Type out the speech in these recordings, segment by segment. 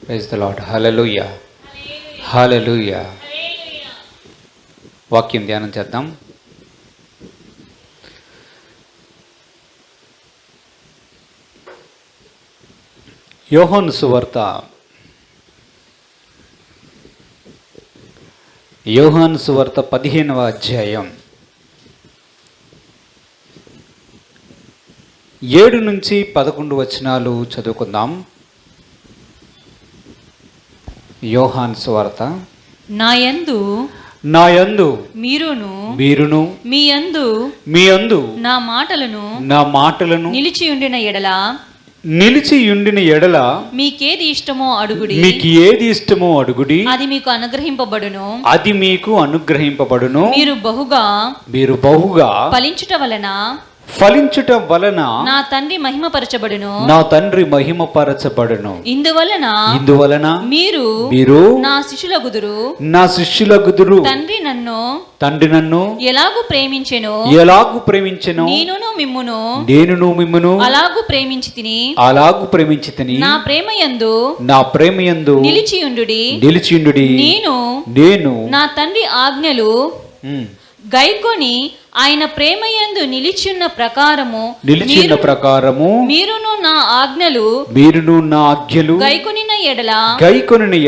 Praise the lord. Hallelujah, hallelujah. వాక్యం ధ్యానం చేద్దాం. యోహాను సువార్త 15వ అధ్యాయం 7 నుంచి 11 వచనాలు చదువుకుందాం. యోహాను సువార్త. నాయందు మీరును మీ యందు నా మాటలను నిలిచి ఉండిన ఎడల మీకేది ఇష్టమో అడుగుడి, అది మీకు అనుగ్రహింపబడును. మీరు బహుగా ఫలించుట వలన నా తండ్రి మహిమపరచబడును. ఇందువలన మీరు నా శిష్యులగుదురు. తండ్రి నన్ను ఎలాగు ప్రేమించెనో నేనును మిమ్మును అలాగు ప్రేమించితిని. నా ప్రేమయందు నిలిచియుండుడి. నేను నా తండ్రి ఆజ్ఞలు గైకొని ఆయన ప్రేమయందు నిలిచియున్న ప్రకారము మీరును నా ఆజ్ఞలు గైకొనిన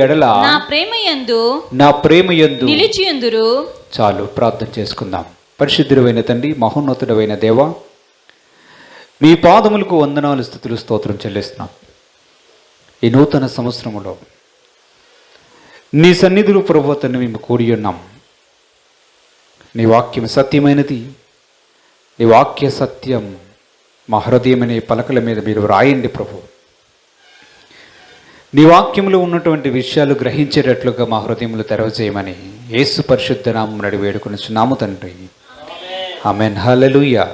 ఎడల నా ప్రేమయందు నిలిచియుందురు. చాలు, ప్రార్థన చేసుకుందాం. పరిశుద్ధుడైన తండ్రి, మహోన్నతుడైన దేవ, మీ పాదములకు వందనాలు, స్తుతులు, స్తోత్రం చెల్లిస్తున్నాం. ఈ నూతన సంవత్సరములో నీ సన్నిధిలో ప్రభువా తండ్రి మేము కూడి ఉన్నాం. నీ వాక్యం సత్యమైనది. నీ వాక్య సత్యం మా హృదయమనే పలకల మీద మీరు రాయండి ప్రభు. నీ వాక్యంలో ఉన్నటువంటి విషయాలు గ్రహించేటట్లుగా మా హృదయములు తెరవజేయమని యేసు పరిశుద్ధ నామమున నడి వేడుకొనుచున్నాము తండ్రి. ఆమేన్. హల్లెలూయా.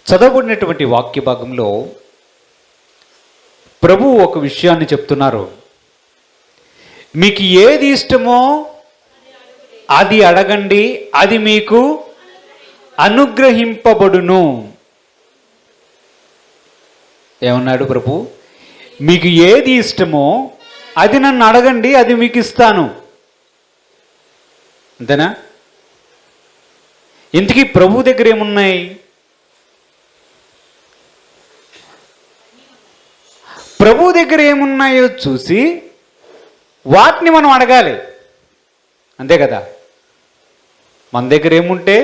చదవబడినటువంటి వాక్య భాగంలో ప్రభు ఒక విషయాన్ని చెప్తున్నారు. మీకు ఏది ఇష్టమో అది అడగండి, అది మీకు అనుగ్రహింపబడును. ఏమన్నాడు ప్రభు? మీకు ఏది ఇష్టమో అది నన్ను అడగండి, అది మీకు ఇస్తాను. అంతేనా? ఇంతకీ ప్రభు దగ్గర ఏమున్నాయి? ప్రభు దగ్గర ఏమున్నాయో చూసి వాటిని మనం అడగాలి. అంతే కదా? మన దగ్గర ఏముంటే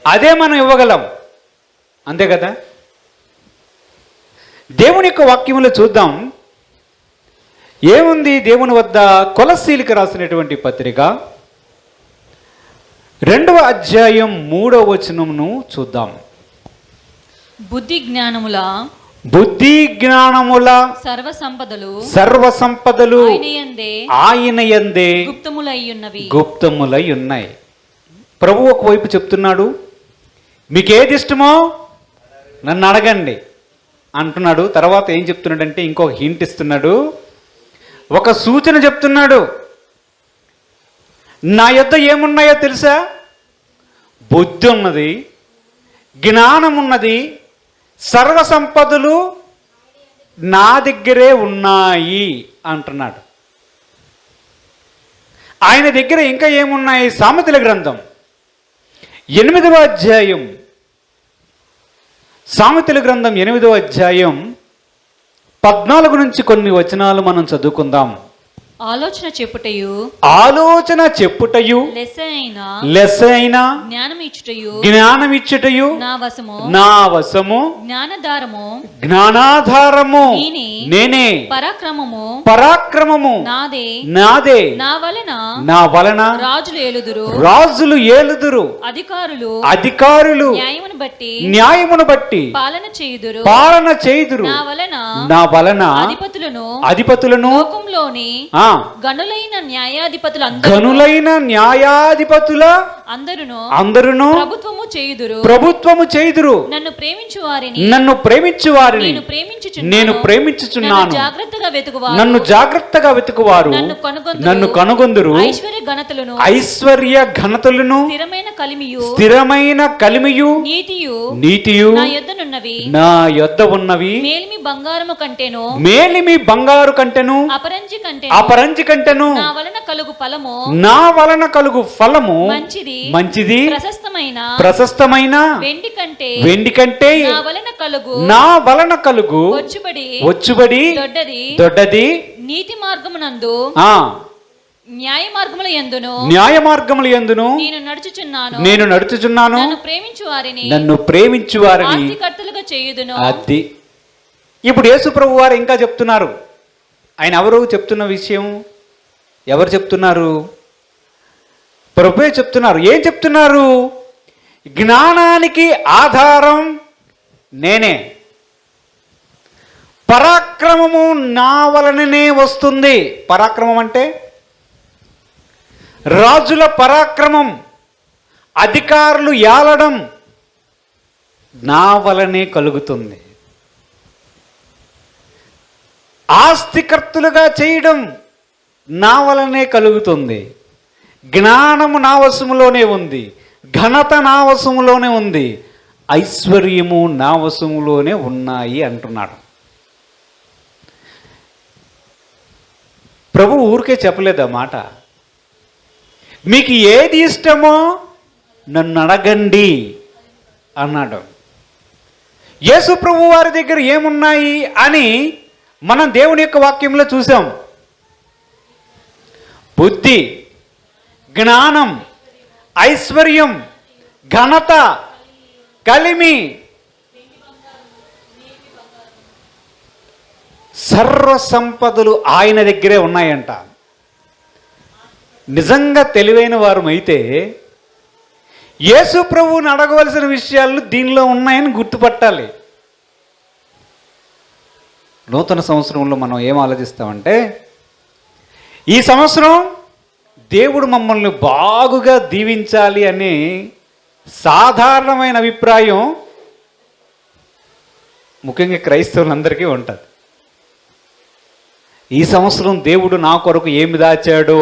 అదే మనం ఇవ్వగలం. అంతే కదా? దేవుని యొక్క వాక్యములో చూద్దాం ఏముంది దేవుని వద్ద. కొలస్సీలకు రాసినటువంటి పత్రిక 2వ అధ్యాయం 3వ వచనమును చూద్దాం. బుద్ధి జ్ఞానముల సర్వసంపదలు ఆయన యందే గుప్తములై ఉన్నాయి. ప్రభు ఒకవైపు చెప్తున్నాడు, మీకు ఏది ఇష్టమో నన్ను అడగండి అంటున్నాడు. తర్వాత ఏం చెప్తున్నాడంటే ఇంకొక హింట్ ఇస్తున్నాడు, ఒక సూచన చెప్తున్నాడు. నా యొద్ద ఏమున్నాయో తెలుసా? బుద్ధి ఉన్నది, జ్ఞానం ఉన్నది, సర్వసంపదలు నా దగ్గరే ఉన్నాయి అంటున్నాడు. ఆయన దగ్గర ఇంకా ఏమున్నాయి? సామెతల గ్రంథం 8వ అధ్యాయం, సామెతల గ్రంథం 8వ అధ్యాయం 14 నుంచి కొన్ని వచనాలు మనం చదువుకుందాం. ఆలోచన చెప్పుటయు లెస్సైన జ్ఞానమిచ్చుటయు నా వశము జ్ఞానాధారము నేనే పరాక్రమము నాదే నా వలన రాజులు ఏలుదురు అధికారులు న్యాయమును బట్టి పాలన చేయుదురు నా వలన అధిపతులను గనులైన న్యాయాధిపతుల అందరును ప్రభుత్వము చేయుదురు. నన్ను ప్రేమించు వారిని నేను ప్రేమించుచున్నాను. నన్ను జాగ్రత్తగా వెతుకువారు నన్ను కనుగొందురు. ఐశ్వర్య ఘనతలను స్థిరమైన కలిమియు నీతియు నా యొద్ద ఉన్నవి. మేలిమి బంగారు కంటెను అపరంజి కంటెను నా వలన కలుగు ఫలము మంచిది ప్రశస్తమైన వెండి కంటే నా వలన కలుగు వచ్చుబడి దొడ్డది. నీతి మార్గమునందు న్యాయ మార్గముల యందును నేను నడుచుచున్నాను. నన్ను ప్రేమించు వారిని అది. ఇప్పుడు యేసు ప్రభు వారు ఇంకా చెప్తున్నారు. ఆయన ఎవరు చెప్తున్న విషయం? ఎవరు చెప్తున్నారు? ప్రభువే చెప్తున్నారు. ఏం చెప్తున్నారు? జ్ఞానానికి ఆధారం నేనే, పరాక్రమము నా వలననే వస్తుంది. పరాక్రమం అంటే రాజుల పరాక్రమం, అధికారులు ఏలడం నా వలనే కలుగుతుంది. ఆస్తికర్తలుగా చేయడం నా వలనే కలుగుతుంది. జ్ఞానము నా వశములోనే ఉంది, ఘనత నా వశములోనే ఉంది, ఐశ్వర్యము నా వశములోనే ఉన్నాయి అంటున్నాడు. ప్రభు ఊరికే చెప్పలేదు ఆ మాట. మీకు ఏది ఇష్టమో నన్ను అడగండి అన్నాడు. యేసు ప్రభు వారి దగ్గర ఏమున్నాయి అని మనం దేవుని యొక్క వాక్యంలో చూసాం. బుద్ధి, జ్ఞానం, ఐశ్వర్యం, ఘనత, కలిమి, సర్వ సంపదలు ఆయన దగ్గరే ఉన్నాయంట. నిజంగా తెలివైన వారమైతే యేసు ప్రభువుని అడగవలసిన విషయాలు దీనిలో ఉన్నాయని గుర్తుపట్టాలి. నూతన సంవత్సరంలో మనం ఏం ఆలోచిస్తామంటే, ఈ సంవత్సరం దేవుడు మమ్మల్ని బాగుగా దీవించాలి అనే సాధారణమైన అభిప్రాయం ముఖ్యంగా క్రైస్తవులందరికీ ఉంటుంది. ఈ సంవత్సరం దేవుడు నా కొరకు ఏమి దాచాడో,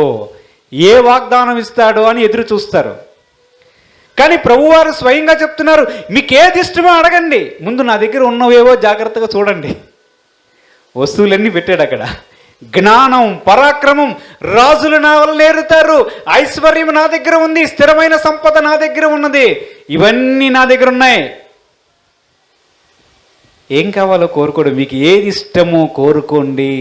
ఏ వాగ్దానం ఇస్తాడో అని ఎదురు చూస్తారు. కానీ ప్రభువారు స్వయంగా చెప్తున్నారు, మీకు ఏది ఇష్టమో అడగండి, ముందు నా దగ్గర ఉన్నవేవో జాగ్రత్తగా చూడండి. వస్తువులన్నీ పెట్టాడు అక్కడ. జ్ఞానం, పరాక్రమం, రాజులు నా వల్ల నేరుతారు, ఐశ్వర్యం నా దగ్గర ఉంది, స్థిరమైన సంపద నా దగ్గర ఉన్నది, ఇవన్నీ నా దగ్గర ఉన్నాయి. ఏం కావాలో కోరుకోండి, మీకు ఏది ఇష్టమో కోరుకోండి.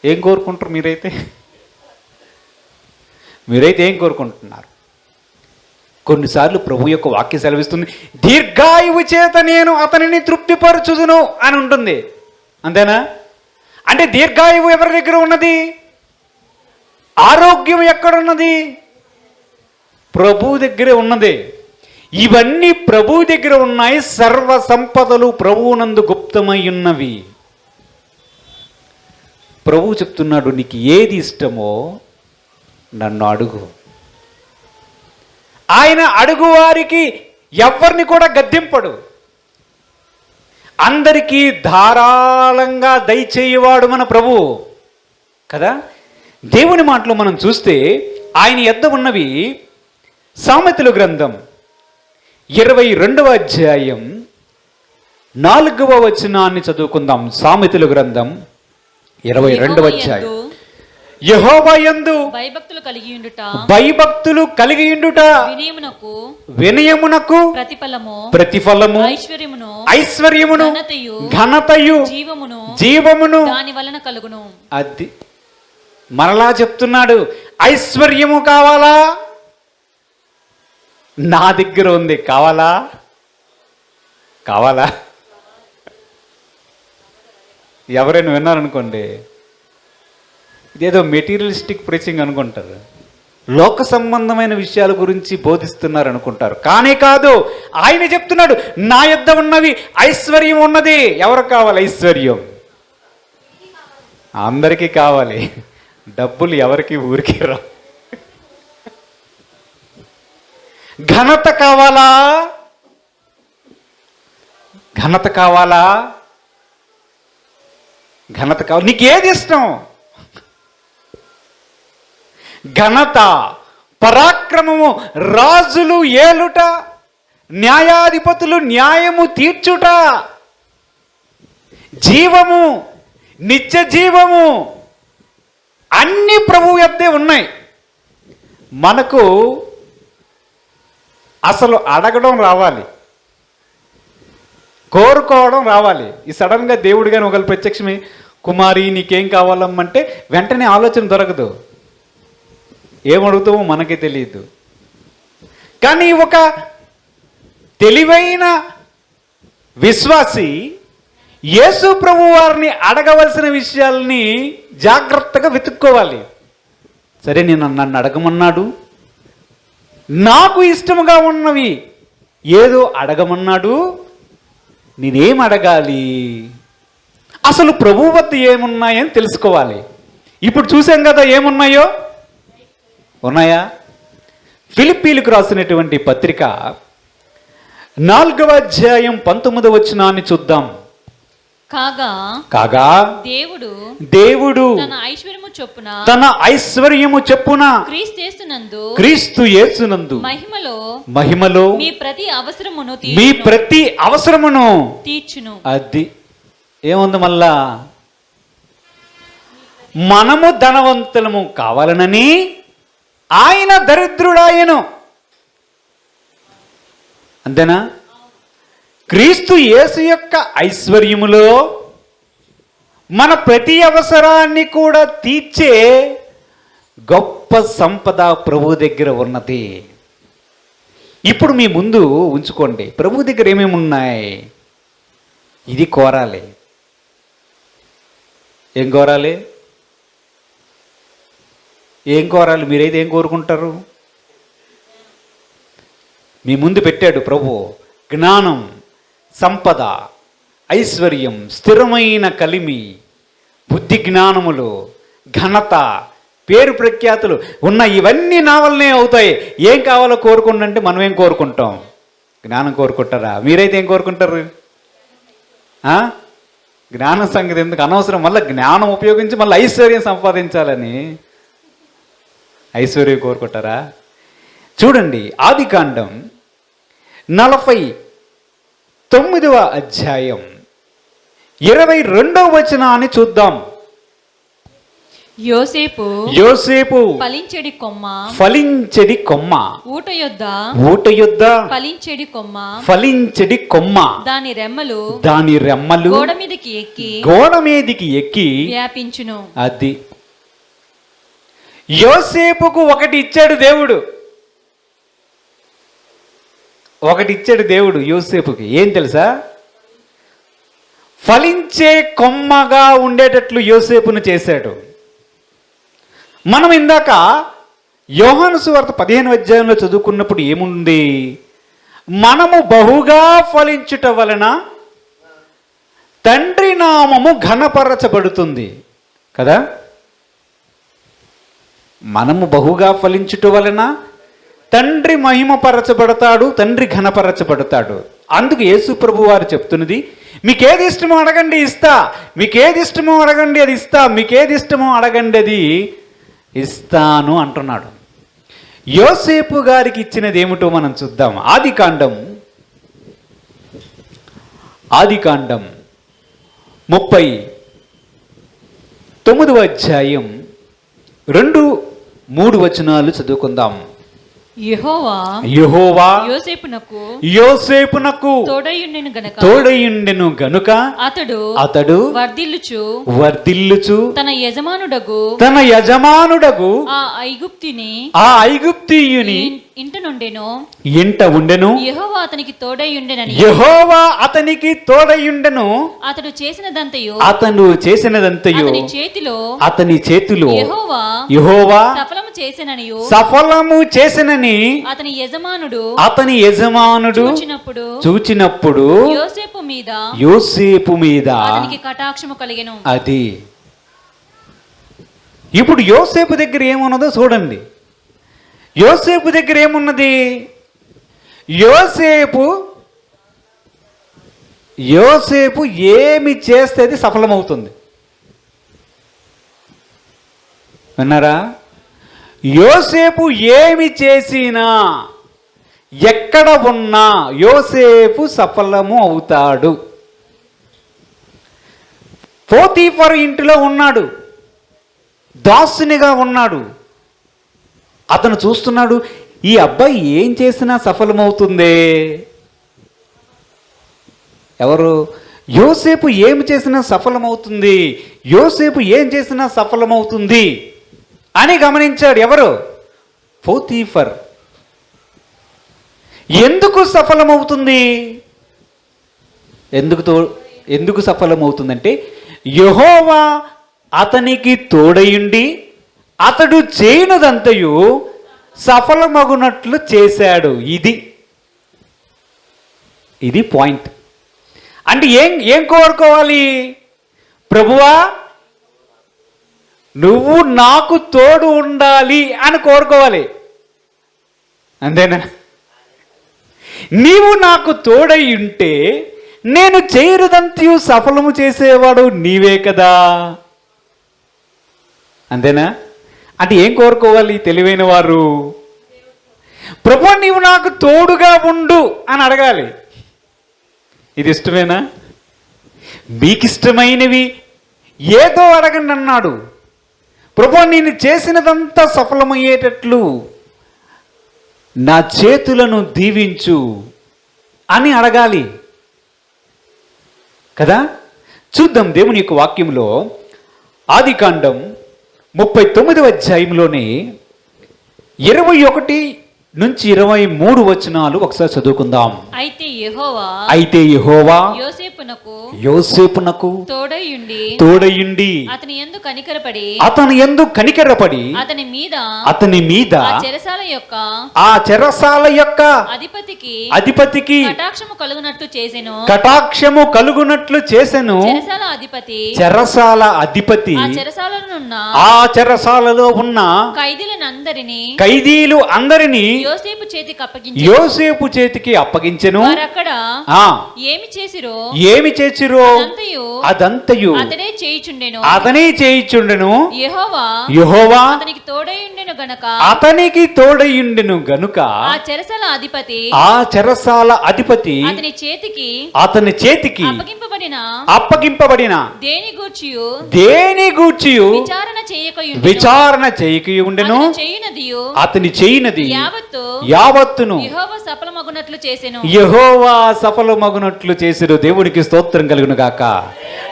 ఏం కోరుకుంటారు మీరైతే ఏం కోరుకుంటున్నారు? కొన్నిసార్లు ప్రభు యొక్క వాక్య సెలవిస్తుంది, దీర్ఘాయువు చేత నేను అతనిని తృప్తిపరచుదును అని ఉంటుంది. అంతేనా? అంటే దీర్ఘాయువు ఎవరి దగ్గర ఉన్నది? ఆరోగ్యం ఎక్కడున్నది? ప్రభు దగ్గరే ఉన్నది. ఇవన్నీ ప్రభు దగ్గర ఉన్నాయి. సర్వ సంపదలు ప్రభువునందు గుప్తమై ఉన్నవి. ప్రభు చెప్తున్నాడు, నీకు ఏది ఇష్టమో నన్ను అడుగు. ఆయన అడుగు వారికి ఎవరిని కూడా గద్దింపడు. అందరికీ ధారాళంగా దయచేయవాడు మన ప్రభు కదా. దేవుని మాటలో మనం చూస్తే ఆయన యొద్ద ఉన్నవి సామెతల గ్రంథం 22వ అధ్యాయం 4వ వచనాన్ని చదువుకుందాం. సామెతల గ్రంథం 22వ అధ్యాయం. యెహోవా యందు భయభక్తులు కలిగి ఉండుట వినయమునకు ప్రతిఫలము ఐశ్వర్యమును ఘనతయు జీవమును దాని వలన కలుగును. అది మరలా చెప్తున్నాడు, ఐశ్వర్యము కావాలా? నా దగ్గర ఉంది. కావాలా? ఎవరైనా విన్నారనుకోండి, ఇదేదో మెటీరియలిస్టిక్ ప్రీచింగ్ అనుకుంటారు, లోక సంబంధమైన విషయాల గురించి బోధిస్తున్నారు అనుకుంటారు. కానీ కాదు, ఆయన చెప్తున్నాడు, నా యొద్ద ఉన్నవి ఐశ్వర్యం ఉన్నది. ఎవరు కావాలి ఐశ్వర్యం? అందరికీ కావాలి. డబ్బులు ఎవరికి ఊరికి రా. ఘనత కావాలా? ఘనత కావాలా? ఘనత కావాలి. నీకు ఏది ఇష్టం? ఘనత, పరాక్రమము, రాజులు ఏలుట, న్యాయాధిపతులు న్యాయము తీర్చుట, జీవము, నిత్య జీవము అన్ని ప్రభువు యొద్దే ఉన్నాయి. మనకు అసలు అడగడం రావాలి, కోరుకోవడం రావాలి. ఈ సడన్గా దేవుడు కానీ ఒకళ్ళు ప్రత్యక్షమే కుమారి నీకేం కావాలమ్మంటే వెంటనే ఆలోచన దొరకదు. ఏమడుగుతామో మనకే తెలియదు. కానీ ఒక తెలివైన విశ్వాసి యేసు ప్రభు వారిని అడగవలసిన విషయాల్ని జాగ్రత్తగా వెతుక్కోవాలి. సరే, నన్ను అడగమన్నాడు, నాకు ఇష్టముగా ఉన్నవి ఏదో అడగమన్నాడు, నేనేం అడగాలి? అసలు ప్రభు వద్ద ఏమున్నాయని తెలుసుకోవాలి. ఇప్పుడు చూసాం కదా ఏమున్నాయో. ఉన్నాయా? ఫిలిప్పీలకు రాసినటువంటి పత్రిక 4వ అధ్యాయం 19వ వచనాన్ని చూద్దాం. కాగా దేవుడు తన ఐశ్వర్యము చొప్పున క్రీస్తు యేసునందు మహిమలో మీ ప్రతి అవసరమును తీర్చును. అది ఏముంది మళ్ళా? మనము ధనవంతులము కావాలనని ఆయన దరిద్రుడాయను. అంతేనా? క్రీస్తు యేసు యొక్క ఐశ్వర్యములో మన ప్రతి అవసరాన్ని కూడా తీర్చే గొప్ప సంపద ప్రభు దగ్గర ఉన్నది. ఇప్పుడు మీ ముందు ఉంచుకోండి, ప్రభు దగ్గర ఏమేమి ఉన్నాయి. ఇది కోరాలి. ఏం కోరాలి? ఏం కోరాలి? మీరైతే ఏం కోరుకుంటారు? మీ ముందు పెట్టాడు ప్రభు జ్ఞానం, సంపద, ఐశ్వర్యం, స్థిరమైన కలిమి, బుద్ధి జ్ఞానములు, ఘనత, పేరు ప్రఖ్యాతులు ఉన్న ఇవన్నీ నా వల్లనే అవుతాయి. ఏం కావాలో కోరుకుంటే అంటే మనం ఏం కోరుకుంటాం? జ్ఞానం కోరుకుంటారా? మీరైతే ఏం కోరుకుంటారు? జ్ఞానం సంగతి ఎందుకు అనవసరం. మళ్ళీ జ్ఞానం ఉపయోగించి మళ్ళీ ఐశ్వర్యం సంపాదించాలని ఐశ్వర్యం కోరుకుంటారా? చూడండి, ఆదికాండం 49వ అధ్యాయం 22వ వచనాన్ని చూద్దాం. యోసేపు ఫలించెడి కొమ్మ ఊట యొద్ద ఫలించెడి కొమ్మ దాని రెమ్మలు గోడ మీదికి ఎక్కి వ్యాపించును. అది యోసేపుకు ఒకటి ఇచ్చాడు దేవుడు. యోసేపుకి ఏం తెలుసా? ఫలించే కొమ్మగా ఉండేటట్లు యోసేపును చేశాడు. మనం ఇందాక యోహాను సువార్త 15వ అధ్యాయంలో చదువుకున్నప్పుడు ఏముంది? మనము బహుగా ఫలించుట వలన తండ్రి నామము ఘనపరచబడుతుంది కదా. మనము బహుగా ఫలించుట వలన తండ్రి మహిమపరచబడతాడు, తండ్రి ఘనపరచబడతాడు. అందుకు యేసు ప్రభు వారు చెప్తున్నది, మీకేది ఇష్టమో అడగండి ఇస్తా, మీకేది ఇష్టమో అడగండి అది ఇస్తా, మీకేది ఇష్టమో అడగండి అది ఇస్తాను అంటున్నాడు. యోసేపు గారికి ఇచ్చినది ఏమిటో మనం చూద్దాం. ఆదికాండం 39వ అధ్యాయం 2-3 వచనాలు చదువుకుందాం. యెహోవా యోసేపునకు తోడయుండెను గనుక అతడు వర్ధిల్లుచు తన యజమానుడగు ఆ ఐగుప్తీయుని ఇంట ఉండెను. యెహోవా అతనికి తోడయుండెను. అతడు చేసినదంతయు అతని చేతిలో యెహోవా సఫలము చేసినని అతని యజమానుడు చూచినప్పుడు యోసేపు మీద కటాక్షము కలిగెను. అది ఇప్పుడు యోసేపు దగ్గర ఏమున్నదో చూడండి. యోసేపు దగ్గర ఏమున్నది? యోసేపు ఏమి చేస్తే అది సఫలమవుతుంది. విన్నారా? యోసేపు ఏమి చేసినా, ఎక్కడ ఉన్నా యోసేపు సఫలము అవుతాడు. పోతీఫరు ఇంటిలో ఉన్నాడు, దాసునిగా ఉన్నాడు. అతను చూస్తున్నాడు, ఈ అబ్బాయి ఏం చేసినా సఫలమవుతుందే. ఎవరు? యోసేపు ఏమి చేసినా సఫలమవుతుంది, యోసేపు ఏం చేసినా సఫలమవుతుంది అని గమనించాడు. ఎవరు? పోతీఫర్. ఎందుకు సఫలమవుతుంది? ఎందుకు సఫలమవుతుందంటే, యెహోవా అతనికి తోడయుండి అతడు చేయనదంతయు సఫలమగునట్లు చేశాడు. ఇది పాయింట్. అంటే ఏం కోరుకోవాలి? ప్రభువా నువ్వు నాకు తోడు ఉండాలి అని కోరుకోవాలి. అంతేనా? నీవు నాకు తోడై ఉంటే నేను చేయరుదంతయు సఫలము చేసేవాడు నీవే కదా. అంతేనా? అంటే ఏం కోరుకోవాలి తెలివైన వారు? ప్రభువా నీవు నాకు తోడుగా ఉండు అని అడగాలి. ఇది ఇష్టమేనా? మీకు ఇష్టమైనవి ఏదో అడగండి అన్నాడు. ప్రభువా నేను చేసినదంతా సఫలమయ్యేటట్లు నా చేతులను దీవించు అని అడగాలి కదా. చూద్దాం దేవుని యొక్క వాక్యంలో ఆదికాండం 39వ అధ్యాయంలోనే 21 నుంచి 23 వచనాలు ఒకసారి చదువుకుందాం. అయితే యెహోవా యోసేపునకు తోడయుండి అతని యందు కనికరపడి అతని మీద ఆ చెరసాల యొక్క అధిపతికి కటాక్షము కలుగునట్లు చేసెను. చెరసాల అధిపతి ఆ చెరసాలలో ఉన్న ఖైదీలు అందరినీ యోసేపు చేతికి అప్పగించెను. ఏమి చేసిరో అదంతయు అతనే చేయిచుండెను. యెహోవా అతనికి తోడయుండెను గనుక ఆ చెరసాల అధిపతి అతని చేతికి అప్పగింపబడిన దేని గూర్చియు విచారణ చేయకయుండెను. అతని చేయనది యావత్తును యెహోవా సఫలమగునట్లు చేసిరు. దేవునికి స్తోత్రం కలుగును గాక.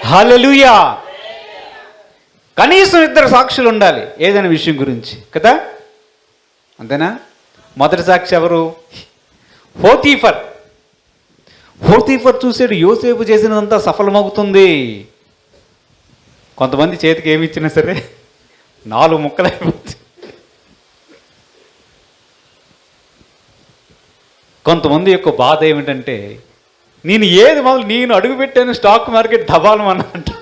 హల్లెలూయా. కనీసం 2 సాక్షులు ఉండాలి ఏదైనా విషయం గురించి కదా. అంతేనా? మొదటి సాక్షి ఎవరు? పోతీఫర్ చూసాడు, యోసేపు చేసినంతా సఫలమవుతుంది. కొంతమంది చేతికి ఏమి ఇచ్చినా సరే 4 ముక్కలైపోతుంది. కొంతమంది యొక్క బాధ ఏమిటంటే, నేను అడుగు పెట్టాను స్టాక్ మార్కెట్ దబాలమన్నా అంటే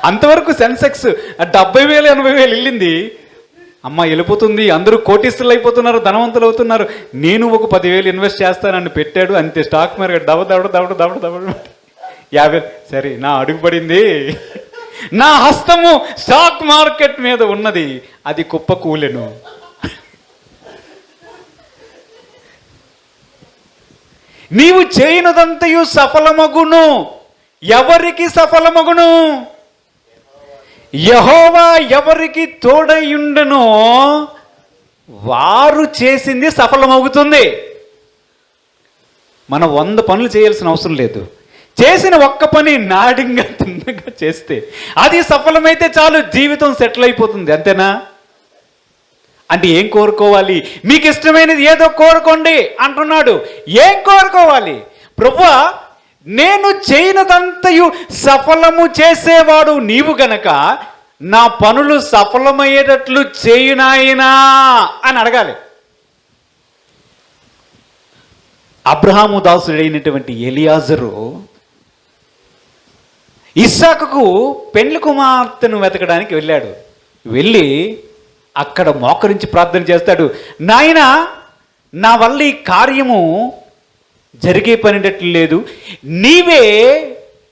అంతవరకు సెన్సెక్స్ 70,000 80,000 వెళ్ళింది. అమ్మ వెళ్ళిపోతుంది, అందరూ కోటీశ్వరులు అయిపోతున్నారు, ధనవంతులు అవుతున్నారు, నేను ఒక 10,000 ఇన్వెస్ట్ చేస్తానని పెట్టాడు. అంతే, స్టాక్ మార్కెట్ దవ 50,000. సరే, నా అడుగు పడింది, నా హస్తము స్టాక్ మార్కెట్ మీద ఉన్నది, అది కుప్పకూలెను. నీవు చేయనదంతయు సఫలమగును. ఎవరికి సఫలమగును? యెహోవా ఎవరికి తోడయుండెనో వారు చేసింది సఫలమవుతుంది. మనం 100 పనులు చేయాల్సిన అవసరం లేదు. చేసిన ఒక్క పని నాడింగా తిన్నగా చేస్తే అది సఫలమైతే చాలు, జీవితం సెటిల్ అయిపోతుంది. అంతేనా? అంటే ఏం కోరుకోవాలి? మీకు ఇష్టమైనది ఏదో కోరుకోండి అంటున్నాడు. ఏం కోరుకోవాలి? ప్రభువా నేను చేయనదంతయు సఫలము చేసేవాడు నీవు గనక నా పనులు సఫలమయ్యేటట్లు చేయునాయనా అని అడగాలి. అబ్రహాము దాసుడైనటువంటి ఎలియాజరు ఇస్సాకుకు పెండ్లి కుమార్తెను వెతకడానికి వెళ్ళాడు. వెళ్ళి అక్కడ మోకరించి ప్రార్థన చేస్తాడు. నాయనా నా వల్ల ఈ కార్యము జరిగే పనిటట్లు లేదు, నీవే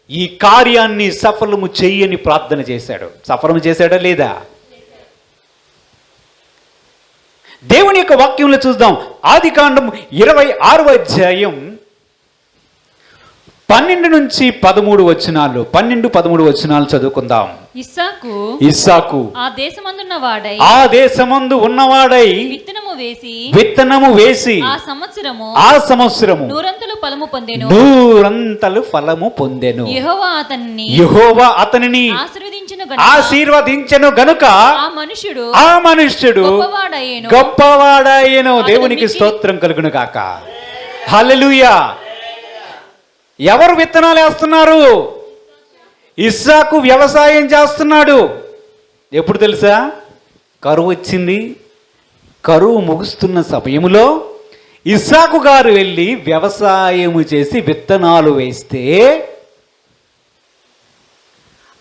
ఈ కార్యాన్ని సఫలము చెయ్యని ప్రార్థన చేశాడు. సఫలము చేశాడా లేదా? దేవుని యొక్క వాక్యంలో చూద్దాం. ఆదికాండం 26వ అధ్యాయం 12 నుంచి 13 వచనాలు, 12-13 వచనాలు చదువుకుందాం. ఇస్సాకు ఆ దేశమందు ఉన్నవాడై విత్తనము వేసి ఆ సంవత్సరము నూరంతలు ఫలము పొందెను. యెహోవా అతనిని ఆశీర్వదించెను గనుక ఆ మనుష్యుడు గొప్పవాడాయెను. దేవునికి స్తోత్రం కలుగును గాక. హల్లెలూయా. ఎవరు విత్తనాలు వేస్తున్నారు? ఇస్సాకు వ్యవసాయం చేస్తున్నాడు. ఎప్పుడు తెలుసా? కరువు వచ్చింది. కరువు ముగుస్తున్న సమయంలో ఇస్సాకు గారు వెళ్ళి వ్యవసాయము చేసి విత్తనాలు వేస్తే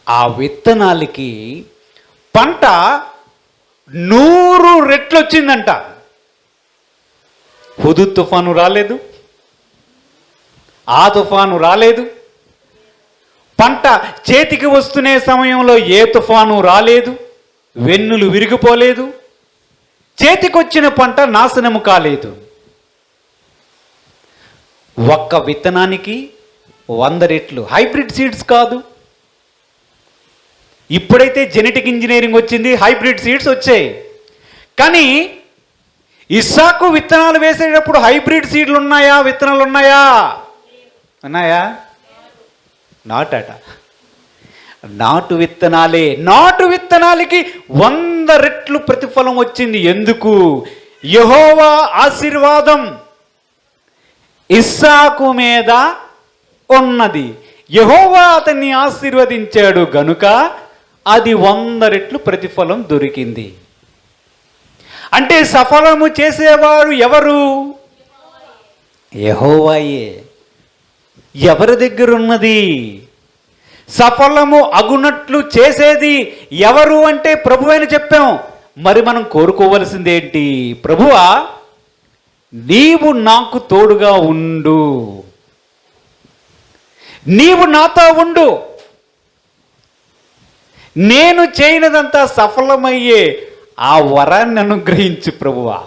ఆ విత్తనాలకి పంట 100 రెట్లు వచ్చిందంట. హుదు తుఫాను రాలేదు, ఆ తుఫాను రాలేదు, పంట చేతికి వస్తునే సమయంలో ఏ తుఫాను రాలేదు, వెన్నులు విరిగిపోలేదు, చేతికొచ్చిన పంట నాశనము కాలేదు. ఒక్క విత్తనానికి 100 రెట్లు. హైబ్రిడ్ సీడ్స్ కాదు. ఇప్పుడైతే జెనెటిక్ ఇంజనీరింగ్ వచ్చింది, హైబ్రిడ్ సీడ్స్ వచ్చాయి. కానీ ఇస్సాకు విత్తనాలు వేసేటప్పుడు హైబ్రిడ్ సీడ్లు ఉన్నాయా? విత్తనాలు ఉన్నాయా? ఉన్నాయా? నాటట. నాటు విత్తనాలే. నాటు విత్తనాలకి 100 రెట్లు ప్రతిఫలం వచ్చింది. ఎందుకు? యెహోవా ఆశీర్వాదం ఇస్సాకు మీద ఉన్నది. యెహోవా అతన్ని ఆశీర్వదించాడు గనుక అది 100 రెట్లు ప్రతిఫలం దొరికింది. అంటే సఫలము చేసేవారు ఎవరు? యెహోవాయే. ఎవరి దగ్గర ఉన్నది? సఫలము అగునట్లు చేసేది ఎవరు అంటే ప్రభు అని చెప్పాం. మరి మనం కోరుకోవలసింది ఏంటి? ప్రభువా, నీవు నాకు తోడుగా ఉండు, నీవు నాతో ఉండు, నేను చేయనదంతా సఫలమయ్యే ఆ వరాన్ని అనుగ్రహించు ప్రభువా.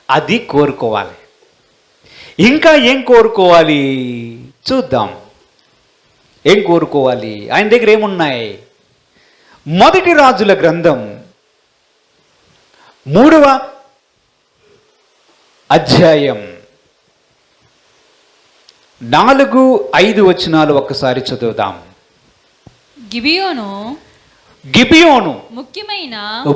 అది కోరుకోవాలి. ఇంకా ఏం కోరుకోవాలి చూద్దాం. ఏం కోరుకోవాలి? ఆయన దగ్గర ఏమున్నాయి? మొదటి రాజుల గ్రంథం 3వ అధ్యాయం 4-5 వచనాలు ఒక్కసారి చదువుదాం. గిబియోను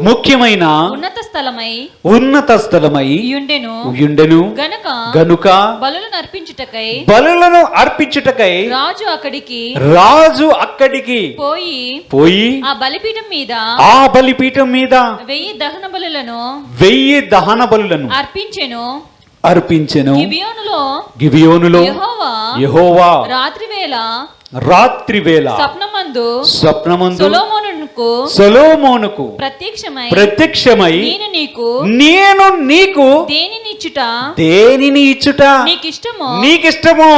ముఖ్యమైన ఉన్నత స్థలమై యుండెను గనుక బలులను అర్పించుటకై రాజు అక్కడికి పోయి ఆ బలిపీఠం మీద 1000 దహన బలులను అర్పించెను. గిబియోనులో యెహోవా రాత్రివేళ స్వప్నమందు సొలొమోనుకు ప్రత్యక్షమై నేను నీకు దేనిని ఇచ్చుట నీకిష్టమో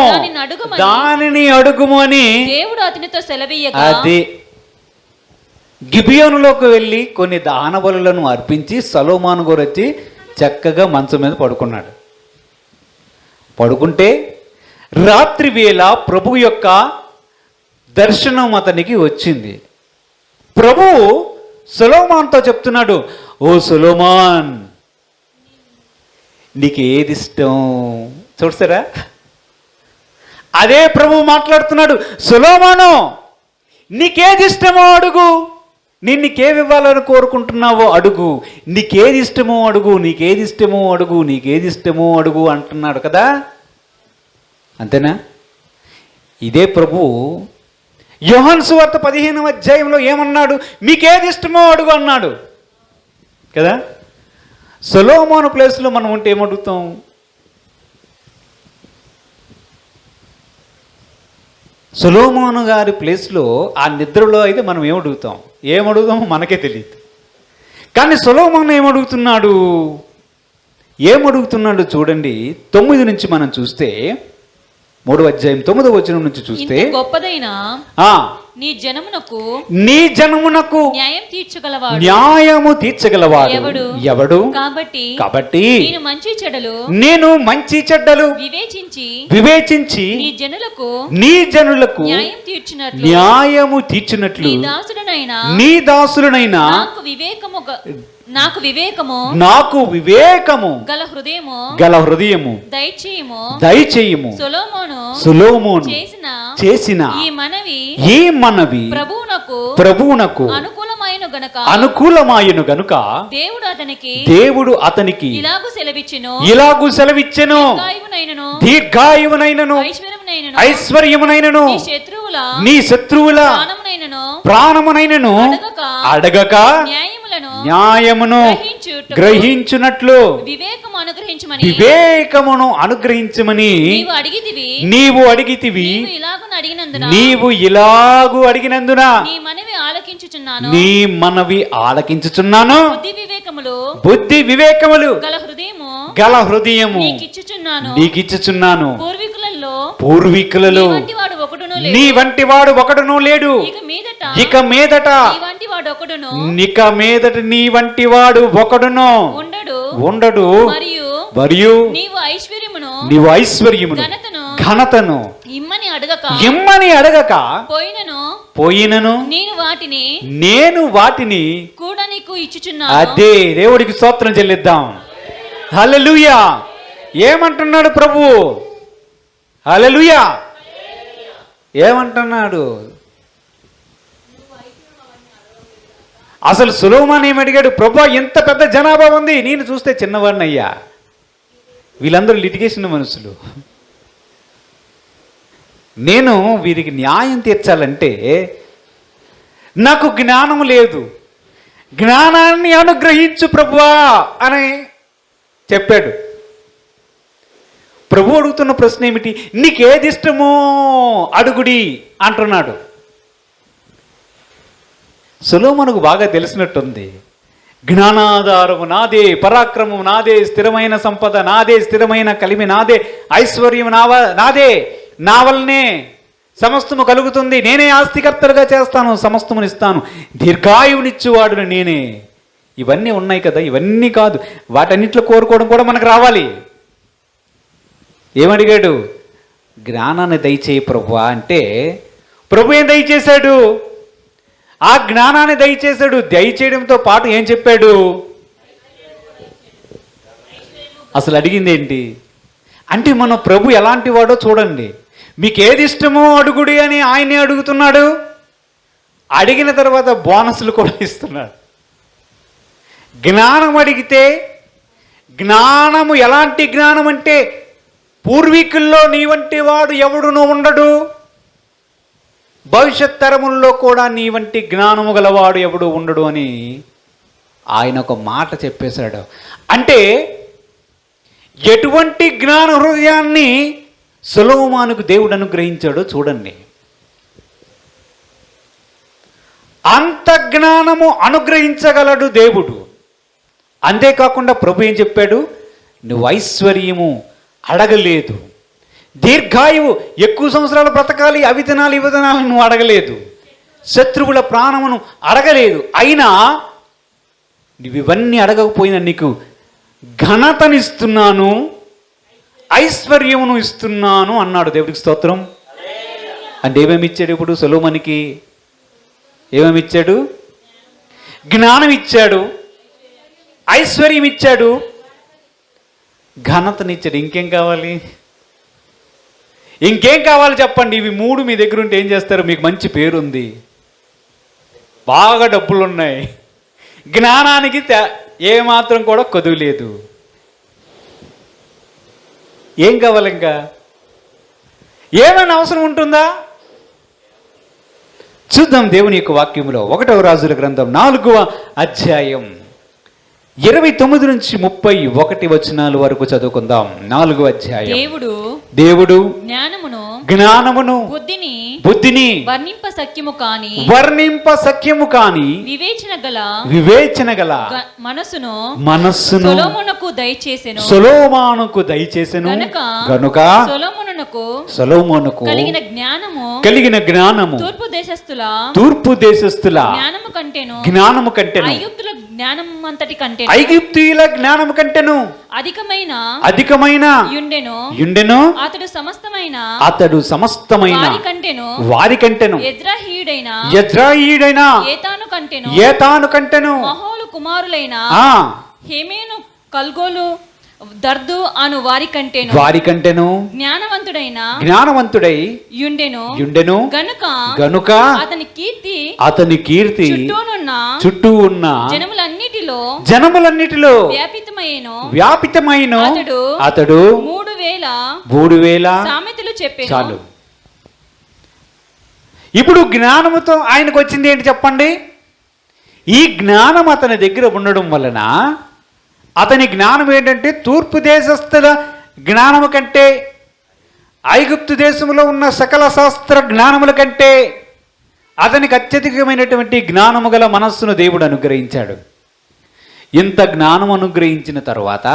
దానిని అడుగుము అని దేవుడు అతనితో సెలవీయగా, అదే గిబియోనులోకి వెళ్ళి కొన్ని దాన బలులను అర్పించి సొలొమోను గారు వచ్చి చక్కగా మంచం మీద పడుకున్నాడు. పడుకుంటే రాత్రి వేళ ప్రభు యొక్క దర్శనం అతనికి వచ్చింది. ప్రభు సొలొమోనుతో చెప్తున్నాడు, ఓ సొలొమోన్, నీకు ఏది ఇష్టం? చూస్తారా? అదే ప్రభు మాట్లాడుతున్నాడు. సొలొమోను, నీకేది ఇష్టమో అడుగు, నేను నీకేమి ఇవ్వాలని కోరుకుంటున్నావో అడుగు, నీకేది ఇష్టమో అడుగు, నీకేది ఇష్టమో అడుగు, నీకేది ఇష్టమో అడుగు అంటున్నాడు కదా. అంతేనా? ఇదే ప్రభు యోహాను సువార్త 15వ అధ్యాయంలో ఏమన్నాడు? మీకేది ఇష్టమో అడుగు అన్నాడు కదా. సొలొమోను ప్లేస్లో మనం ఉంటే ఏమడుగుతాం? సొలొమోను గారి ప్లేస్లో ఆ నిద్రలో అయితే మనం ఏమడుగుతామో మనకే తెలియదు. కానీ సొలొమోను ఏమడుగుతున్నాడు? ఏమడుగుతున్నాడో చూడండి. 9 నుంచి మనం చూస్తే, 3వ అధ్యాయం 9వ వచనం నుంచి చూస్తే, ఇంత గొప్పదైన ఆ నీ జనమునకు నీ జనమునకు న్యాయం తీర్చగలవాడు న్యాయము తీర్చగలవాడు ఎవడు? కాబట్టి నేను మంచి చెడ్డలు వివేచించి నీ జనులకు న్యాయము తీర్చినట్లు నీ దాసులనైనా నాకు వివేకము గల హృదయము దయచేయము సొలొమోను చేసిన ఈ మనవి ప్రభువునకు అనుకూలమాయను గనుక దేవుడు అతనికి ఇలాగు సెలవిచ్చెను, దీర్ఘాయువునైనను ఐశ్వర్యమునైనను నీ శత్రువుల ప్రాణమునైనను అడగక న్యాయమును గ్రహించునట్లు వివేకమును అనుగ్రహించమని నీవు అడిగితివి. నీవు ఇలాగు అడిగినందున నీ మనవి ఆలకించుచున్నాను. బుద్ధి వివేకములు గల హృదయము నీకిచ్చుచున్నాను. పూర్వీకులలో నీ వంటి వాడు ఒకడును లేడు. ఇక మీదట నీ వంటి వాడు ఒకడును ఉండడు. మరియు నీవు ఐశ్వర్యమును ఘనతను ఇమ్మని అడగక పోయినను నేను వాటిని కూడా నీకు ఇచ్చుచున్నాను. అదే దేవుడికి స్తోత్రం చెల్లిద్దాం. హల్లెలూయా. ఏమంటున్నాడు ప్రభువు? హల్లెలూయా. ఏమంటున్నాడు? అసలు సొలొమోను ఏమడిగాడు? ప్రభువా, ఎంత పెద్ద జనాభా ఉంది, నేను చూస్తే చిన్నవాడిని అయ్యా. వీళ్ళందరూ లిటిగేషన్ మనుషులు. నేను వీరికి న్యాయం తీర్చాలంటే నాకు జ్ఞానం లేదు, జ్ఞానాన్ని అనుగ్రహించు ప్రభువా అని చెప్పాడు. ప్రభు అడుగుతున్న ప్రశ్న ఏమిటి? నీకేది ఇష్టమో అడుగుడి అంటున్నాడు. సొలొమోనుకు బాగా తెలిసినట్టుంది. జ్ఞానాధారము నాదే, పరాక్రమము నాదే, స్థిరమైన సంపద నాదే, స్థిరమైన కలిమి నాదే, ఐశ్వర్యం నాదే, నా వల్లనే సమస్తము కలుగుతుంది, నేనే ఆస్తికర్తలుగా చేస్తాను, సమస్తమునిస్తాను, దీర్ఘాయువునిచ్చేవాడును నేనే. ఇవన్నీ ఉన్నాయి కదా, ఇవన్నీ కాదు, వాటన్నిట్లో కోరుకోవడం కూడా మనకు రావాలి. ఏమడిగాడు? జ్ఞానాన్ని దయచేయి ప్రభువా అంటే ప్రభు ఏం దయచేశాడు? ఆ జ్ఞానాన్ని దయచేశాడు. దయచేయడంతో పాటు ఏం చెప్పాడు? అసలు అడిగింది ఏంటి అంటే, మన ప్రభు ఎలాంటి వాడో చూడండి. మీకు ఏది ఇష్టమో అడుగుడి అని ఆయనే అడుగుతున్నాడు. అడిగిన తర్వాత బోనస్లు కూడా ఇస్తున్నాడు. జ్ఞానం అడిగితే, జ్ఞానము ఎలాంటి జ్ఞానం అంటే, పూర్వీకుల్లో నీ వంటి వాడు ఎవడునూ ఉండడు, భవిష్యత్ తరముల్లో కూడా నీ వంటి జ్ఞానము గలవాడు ఎవడు ఉండడు అని ఆయన ఒక మాట చెప్పేశాడు. అంటే ఎటువంటి జ్ఞాన హృదయాన్ని సొలొమోనుకు దేవుడు అనుగ్రహించాడో చూడండి. అంత జ్ఞానము అనుగ్రహించగలడు దేవుడు. అంతేకాకుండా ప్రభు ఏం చెప్పాడు? నువ్వు ఐశ్వర్యము అడగలేదు, దీర్ఘాయువు ఎక్కువ సంవత్సరాలు బ్రతకాలి, అవి తినాలి ఇవి తినాలి నువ్వు అడగలేదు, శత్రువుల ప్రాణమును అడగలేదు. అయినా నువ్వు ఇవన్నీ అడగకపోయినా నీకు ఘనతనిస్తున్నాను, ఐశ్వర్యమును ఇస్తున్నాను అన్నాడు. దేవుడికి స్తోత్రం. అంటే ఏమేమి ఇచ్చాడు ఇప్పుడు సొలొమోనుకి? ఏమేమి ఇచ్చాడు? జ్ఞానం ఇచ్చాడు, ఐశ్వర్యం ఇచ్చాడు, ఘనతనిచ్చాడు. ఇంకేం కావాలి? ఇంకేం కావాలి చెప్పండి? ఇవి మూడు మీ దగ్గర ఉంటే ఏం చేస్తారు? మీకు మంచి పేరుంది, బాగా డబ్బులు ఉన్నాయి, జ్ఞానానికి ఏమాత్రం కూడా కొదువు లేదు. ఏం కావాలి? ఇంకా ఏమైనా అవసరం ఉంటుందా? చూద్దాం దేవుని యొక్క వాక్యములో 1వ రాజుల గ్రంథం 4వ అధ్యాయం 29 నుంచి 31 వచనాల వరకు చదువుకుందాం. 4వ అధ్యాయం. దేవుడు జ్ఞానమును బుద్ధిని వర్ణింప సఖ్యము కాని వివేచన గల మనస్సును సొలొమోనుకు దయచేసెను గనుక సొలొమోనుకు కలిగిన జ్ఞానము తూర్పు దేశస్థుల జ్ఞానము కంటెను ఐగుప్తీయుల జ్ఞానము కంటెను అధికమైన యుండెను అతడు సమస్తమైన వారి కంటెను యెజ్రెయీయుడైన ఏతాను కంటెను మహోలు కుమారులైన హేమేను కల్గోలు దర్దు అను వారి కంటెను జ్ఞానవంతుడై యుండెను గనుక అతని కీర్తి చుట్టూ ఉన్న జనములన్నిటిలో వ్యాపితమైను అతడు 3000 సామెతలు చెప్పెను. చాలు. ఇప్పుడు జ్ఞానముతో ఆయనకు వచ్చింది ఏంటి చెప్పండి? ఈ జ్ఞానం అతని దగ్గర ఉండడం వలన అతని జ్ఞానం ఏంటంటే తూర్పు దేశస్థుల జ్ఞానము కంటే ఐగుప్తు దేశంలో ఉన్న సకల శాస్త్ర జ్ఞానముల కంటే అతనికి అత్యధికమైనటువంటి జ్ఞానము గల మనస్సును దేవుడు అనుగ్రహించాడు. ఇంత జ్ఞానం అనుగ్రహించిన తర్వాత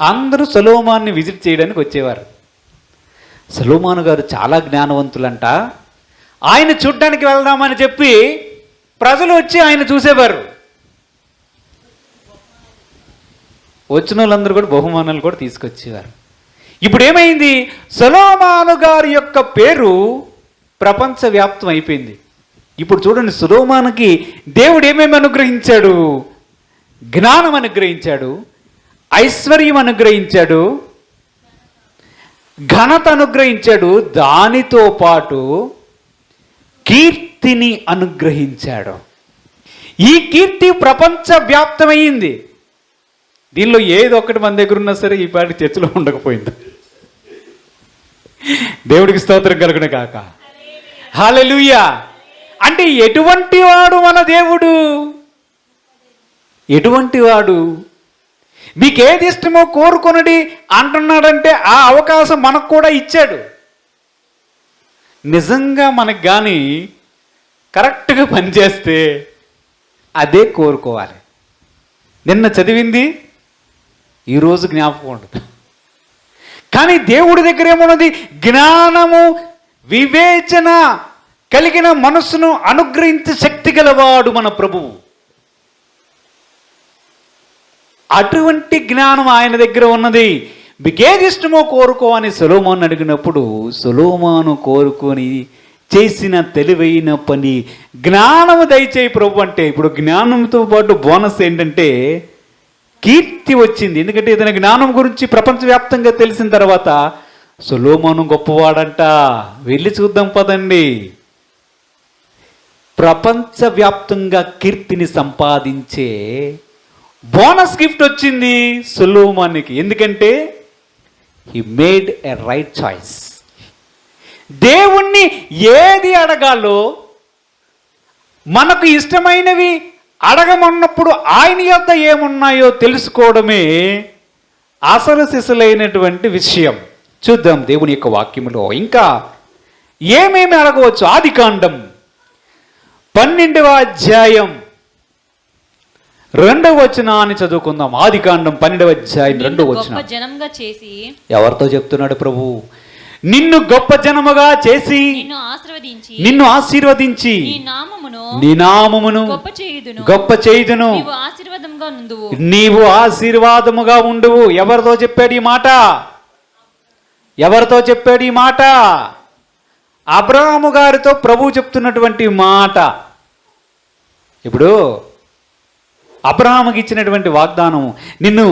అందరూ సొలొమోన్ని విజిట్ చేయడానికి వచ్చేవారు. సొలొమోను గారు చాలా జ్ఞానవంతులంట, ఆయన చూడ్డానికి వెళ్దామని చెప్పి ప్రజలు వచ్చి ఆయన చూసేవారు. వచ్చిన వాళ్ళందరూ కూడా బహుమానాలు కూడా తీసుకొచ్చేవారు. ఇప్పుడు ఏమైంది? సొలొమోను గారి యొక్క పేరు ప్రపంచవ్యాప్తం అయిపోయింది. ఇప్పుడు చూడండి, సొలొమోనుకి దేవుడు ఏమేమి అనుగ్రహించాడు? జ్ఞానం అనుగ్రహించాడు, ఐశ్వర్యం అనుగ్రహించాడు, ఘనత అనుగ్రహించాడు, దానితో పాటు కీర్తిని అనుగ్రహించాడు. ఈ కీర్తి ప్రపంచవ్యాప్తమైంది. దీనిలో ఏదో ఒకటి మన దగ్గర ఉన్నా సరే ఈ పాటి చర్చలో ఉండకపోయింది. దేవుడికి స్తోత్రం కలుగును కాక. హల్లెలూయా. అంటే ఎటువంటి వాడు మన దేవుడు? ఎటువంటి వాడు? మీకు ఏది ఇష్టమో కోరుకొనడి అంటున్నాడంటే ఆ అవకాశం మనకు కూడా ఇచ్చాడు. నిజంగా మనకు కానీ కరెక్ట్గా పనిచేస్తే అదే కోరుకోవాలి. నిన్న చదివింది ఈరోజు జ్ఞాపకం ఉండదు. కానీ దేవుడి దగ్గర ఏమున్నది? జ్ఞానము, వివేచన కలిగిన మనస్సును అనుగ్రహించే శక్తి గలవాడు మన ప్రభువు. అటువంటి జ్ఞానం ఆయన దగ్గర ఉన్నది. మీకేది ఇష్టమో కోరుకో అని సొలొమోను అడిగినప్పుడు సొలొమోను కోరుకొని చేసిన తెలివైన పని జ్ఞానము దయచేయి ప్రభు అంటే. ఇప్పుడు జ్ఞానంతో పాటు బోనస్ ఏంటంటే కీర్తి వచ్చింది. ఎందుకంటే ఇతని జ్ఞానం గురించి ప్రపంచవ్యాప్తంగా తెలిసిన తర్వాత సొలొమోను గొప్పవాడంట. వెళ్ళి చూద్దాం పదండి. ప్రపంచవ్యాప్తంగా కీర్తిని సంపాదించే బోనస్ గిఫ్ట్ వచ్చింది సొలొమోనుకి. ఎందుకంటే he made a right choice. దేవుణ్ణి ఏది అడగాలో మనకు ఇష్టమైనవి అడగమన్నప్పుడు ఆయన యొద్ద ఏమున్నాయో తెలుసుకోవడమే అసలు సిసలైనటువంటి విషయం. చూద్దాం దేవుని యొక్క వాక్యములో ఇంకా ఏమేమి అడగవచ్చు. ఆదికాండం 12వ అధ్యాయం 2వ వచనాన్ని చదువుకుందాం. ఆదికాండం 12వ అధ్యాయం 2వ వచనం. ఎవరితో చెప్తున్నాడు ప్రభు? నిన్ను గొప్ప జనముగా చేసి నిన్ను ఆశీర్వదించి నీ నామమును గొప్ప చేయుదును, నీవు ఆశీర్వాదముగా ఉండువు. ఎవరితో చెప్పాడు ఈ మాట? ఎవరితో చెప్పాడు ఈ మాట? అబ్రహాము గారితో ప్రభు చెప్తున్నటువంటి మాట. ఇప్పుడు అబ్రహాముకి ఇచ్చినటువంటి వాగ్దానం, నిన్ను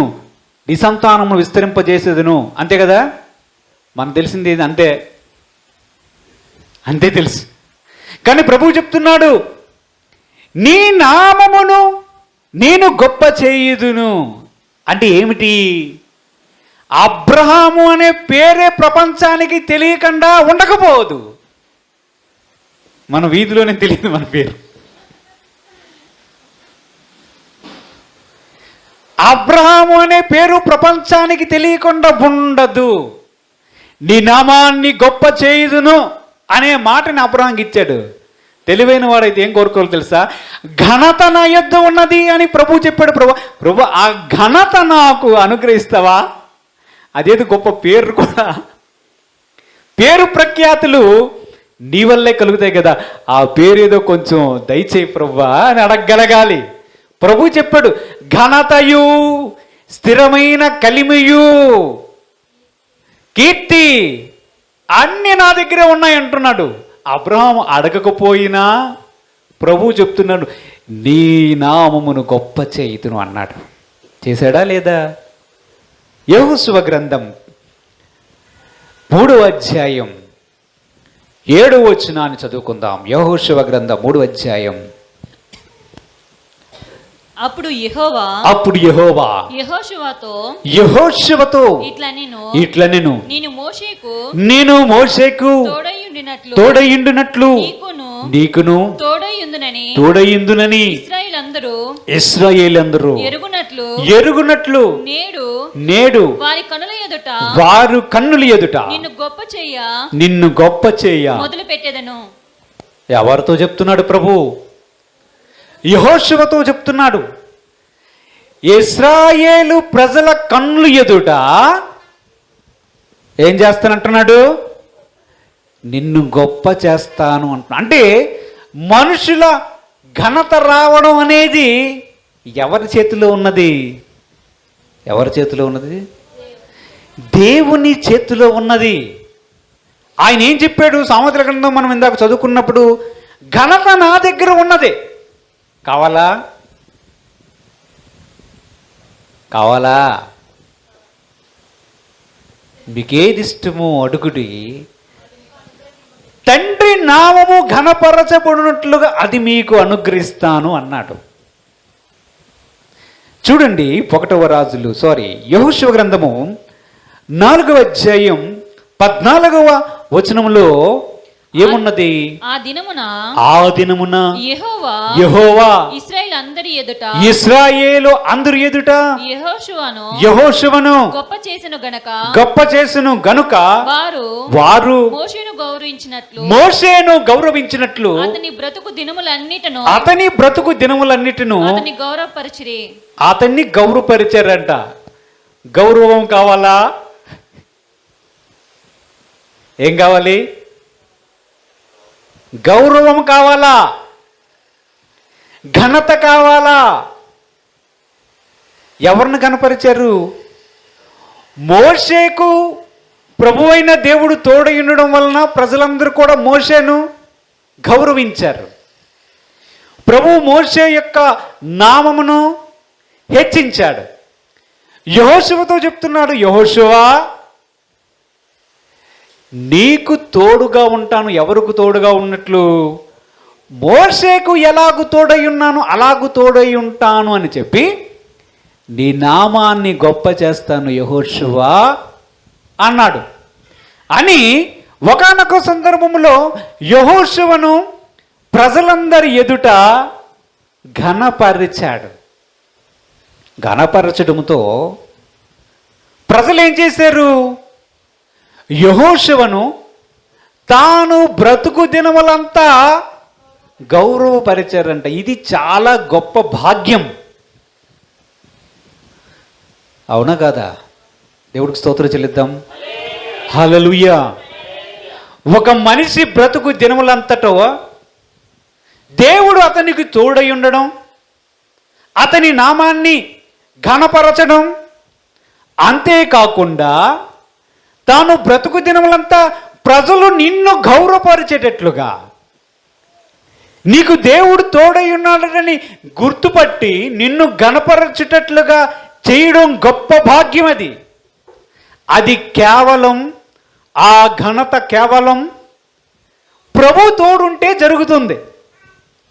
నీ సంతానము విస్తరింపజేసేదును, అంతే కదా? మనకు తెలిసింది అంతే, అంతే తెలుసు. కానీ ప్రభువు చెప్తున్నాడు, నీ నామమును నేను గొప్ప చేయుదును. అంటే ఏమిటి? అబ్రహాము అనే పేరే ప్రపంచానికి తెలియకుండా ఉండకపోదు. మన వీధిలోనే తెలియదు మన పేరు. అబ్రహాము అనే పేరు ప్రపంచానికి తెలియకుండా ఉండదు, నీ నామాన్ని గొప్ప చేయుదును అనే మాటని అబ్రహాంకి ఇచ్చాడు. తెలివైన వాడైతే ఏం కోరుకోవాలి తెలుసా? ఘనత నా యొద్ద ఉన్నది అని ప్రభు చెప్పాడు. ప్రభు ఆ ఘనత నాకు అనుగ్రహిస్తావా? అదేదో గొప్ప పేరు కూడా, పేరు ప్రఖ్యాతులు నీ వల్లే కలుగుతాయి కదా, ఆ పేరు ఏదో కొంచెం దయచేయి ప్రభువా అని అడగగలగాలి. ప్రభు చెప్పాడు, ఘనతయు స్థిరమైన కలిమియు కీర్తి అన్నీ నా దగ్గరే ఉన్నాయి అంటున్నాడు. అబ్రహాము అడగకపోయినా ప్రభు చెప్తున్నాడు, నీ నామమును గొప్ప చేయుదును అన్నాడు. చేశాడా లేదా? యెహోషువ గ్రంథం 3వ అధ్యాయం 7వ వచనాన్ని చదువుకుందాం. యెహోషువ గ్రంథం 3వ అధ్యాయం. అప్పుడు యెహోవా యెహోషువతో ఇట్లా నేను మోషేకు తోడయుండునట్లు నీకును తోడయుందునని ఇశ్రాయేలందరూ ఎరుగునట్లు నేడు వారు కన్నుల ఎదుట నిన్ను గొప్ప చేయ మొదలుపెట్టెదను. ఎవరితో చెప్తున్నాడు ప్రభు? యెహోషువతో చెప్తున్నాడు. ఇశ్రాయేలు ప్రజల కన్నుల ఎదుట ఏం చేస్తానంటున్నాడు? నిన్ను గొప్ప చేస్తాను అంటున్నా. అంటే మనుషుల ఘనత రావడం అనేది ఎవరి చేతిలో ఉన్నది? ఎవరి చేతిలో ఉన్నది? దేవుని చేతిలో ఉన్నది. ఆయన ఏం చెప్పాడు? సామెతల గ్రంథం మనం ఇందాక చదువుకున్నప్పుడు, ఘనత నా దగ్గర ఉన్నది. కావాలా? మీకేది ఇష్టమో అడుగుడి, తండ్రి నామము ఘనపరచబడినట్లుగా అది మీకు అనుగ్రహిస్తాను అన్నాడు. చూడండి, యెహోషువ గ్రంథము 4వ అధ్యాయం 14వ వచనంలో ఏమున్నది? ఆ దినమున యెహోవా ఇశ్రాయేలు అందరి ఎదుట యెహోషువను గొప్ప చేసెను గనుక వారు మోషేను గౌరవించినట్లు అతని బ్రతుకు దినములన్నిటిను అతన్ని గౌరవపరిచారంట. గౌరవం కావాలా? ఏం కావాలి? గౌరవం కావాలా? ఘనత కావాలా? ఎవరిని కనపరిచారు? మోషేకు ప్రభువైన దేవుడు తోడై ఉండడం వలన ప్రజలందరూ కూడా మోషేను గౌరవించారు. ప్రభు మోషే యొక్క నామమును హెచ్చించాడు. యెహోషువతో చెప్తున్నాడు, యెహోషువా నీకు తోడుగా ఉంటాను. ఎవరికి తోడుగా ఉన్నట్లు? మోషేకు ఎలాగు తోడై ఉన్నాను అలాగు తోడై ఉంటాను అని చెప్పి నీ నామాన్ని గొప్ప చేస్తాను యెహోషువా అన్నాడు. అని ఒకానొక సందర్భంలో యెహోషువను ప్రజలందరి ఎదుట ఘనపరిచాడు. ఘనపరచడంతో ప్రజలు ఏం చేశారు? యెహోషువను తాను బ్రతుకు దినములంతా గౌరవపరిచారంట. ఇది చాలా గొప్ప భాగ్యం, అవునా కాదా? దేవుడికి స్తోత్రం చెల్లిద్దాం. హల్లెలూయా. ఒక మనిషి బ్రతుకు దినములంతటో దేవుడు అతనికి తోడై ఉండడం, అతని నామాన్ని ఘనపరచడం, అంతేకాకుండా తాను బ్రతుకు దినములంతా ప్రజలు నిన్ను గౌరవపరిచేటట్లుగా, నీకు దేవుడు తోడై ఉన్నాడని గుర్తుపట్టి నిన్ను ఘనపరచేటట్లుగా చేయడం గొప్ప భాగ్యం. అది కేవలం, ఆ ఘనత కేవలం ప్రభు తోడుంటే జరుగుతుంది.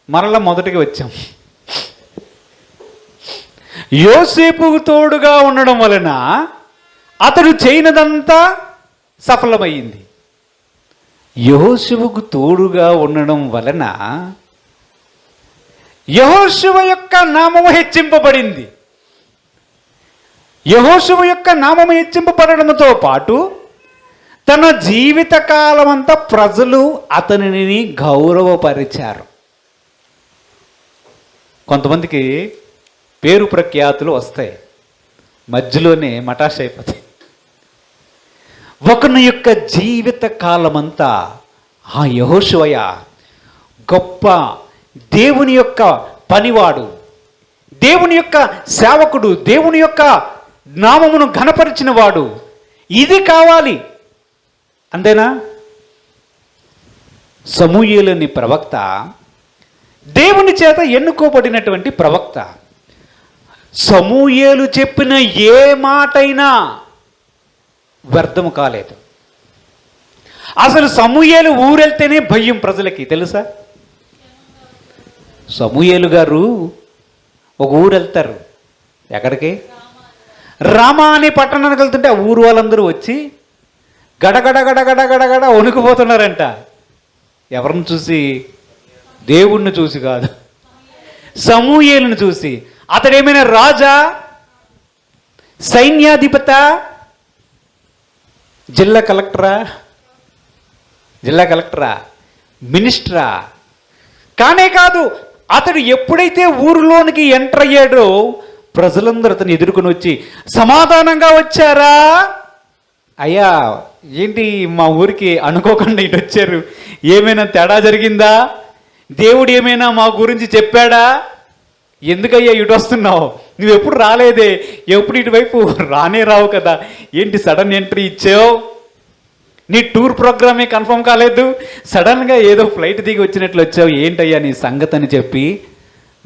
మరలా మొదటికి వచ్చాం. యోసేపు తోడుగా ఉండడం వలన అతడు చేయనదంతా సఫలమైంది. యెహోషువకు తోడుగా ఉండడం వలన యెహోషువ యొక్క నామము హెచ్చింపబడింది. యెహోషువ యొక్క నామము హెచ్చింపబడడంతో పాటు తన జీవిత కాలమంతా ప్రజలు అతనిని గౌరవపరిచారు. కొంతమందికి పేరు ప్రఖ్యాతులు వస్తాయి, మధ్యలోనే మటాష్ అయిపోతాయి. ఒకని యొక్క జీవిత కాలమంతా ఆ యెహోషువ గొప్ప దేవుని యొక్క పనివాడు, దేవుని యొక్క సేవకుడు, దేవుని యొక్క నామమును ఘనపరిచిన వాడు, ఇది కావాలి అంతేనా? సమూయేలుని ప్రవక్త దేవుని చేత ఎన్నుకోబడినటువంటి ప్రవక్త. సమూయేలు చెప్పిన ఏ మాటైనా వ్యర్థం కాలేదు. అసలు సమూయేలు ఊరెళ్తేనే భయం ప్రజలకి, తెలుసా? సమూయేలు గారు ఒక ఊరు వెళ్తారు. ఎక్కడికి? రామా అనే పట్టణానికి వెళ్తుంటే ఆ ఊరు వాళ్ళందరూ వచ్చి గడగడ గడగడ గడగడ వణుకుపోతున్నారంట. ఎవరిని చూసి? దేవుణ్ణి చూసి కాదు, సమూయేలుని చూసి. అతడేమైనా రాజా, సైన్యాధిపత, జిల్లా కలెక్టరా, మినిస్టరా? కానే కాదు. అతడు ఎప్పుడైతే ఊరిలోనికి ఎంటర్ అయ్యాడో ప్రజలందరూ అతను ఎదుర్కొని వచ్చి, సమాధానంగా వచ్చారా? అయ్యా ఏంటి మా ఊరికి అనుకోకుండా ఇటు వచ్చారు, ఏమైనా తేడా జరిగిందా? దేవుడు ఏమైనా మా గురించి చెప్పాడా? ఎందుకయ్యా ఇటు వస్తున్నావు? నువ్వు ఎప్పుడు రాలేదే, ఎప్పుడు ఇటువైపు రానే రావు కదా, ఏంటి సడన్ ఎంట్రీ ఇచ్చావు? నీ టూర్ ప్రోగ్రామే కన్ఫర్మ్ కాలేదు, సడన్గా ఏదో ఫ్లైట్ దిగి వచ్చినట్లు వచ్చావు, ఏంటయ్యా నీ సంగతి అని చెప్పి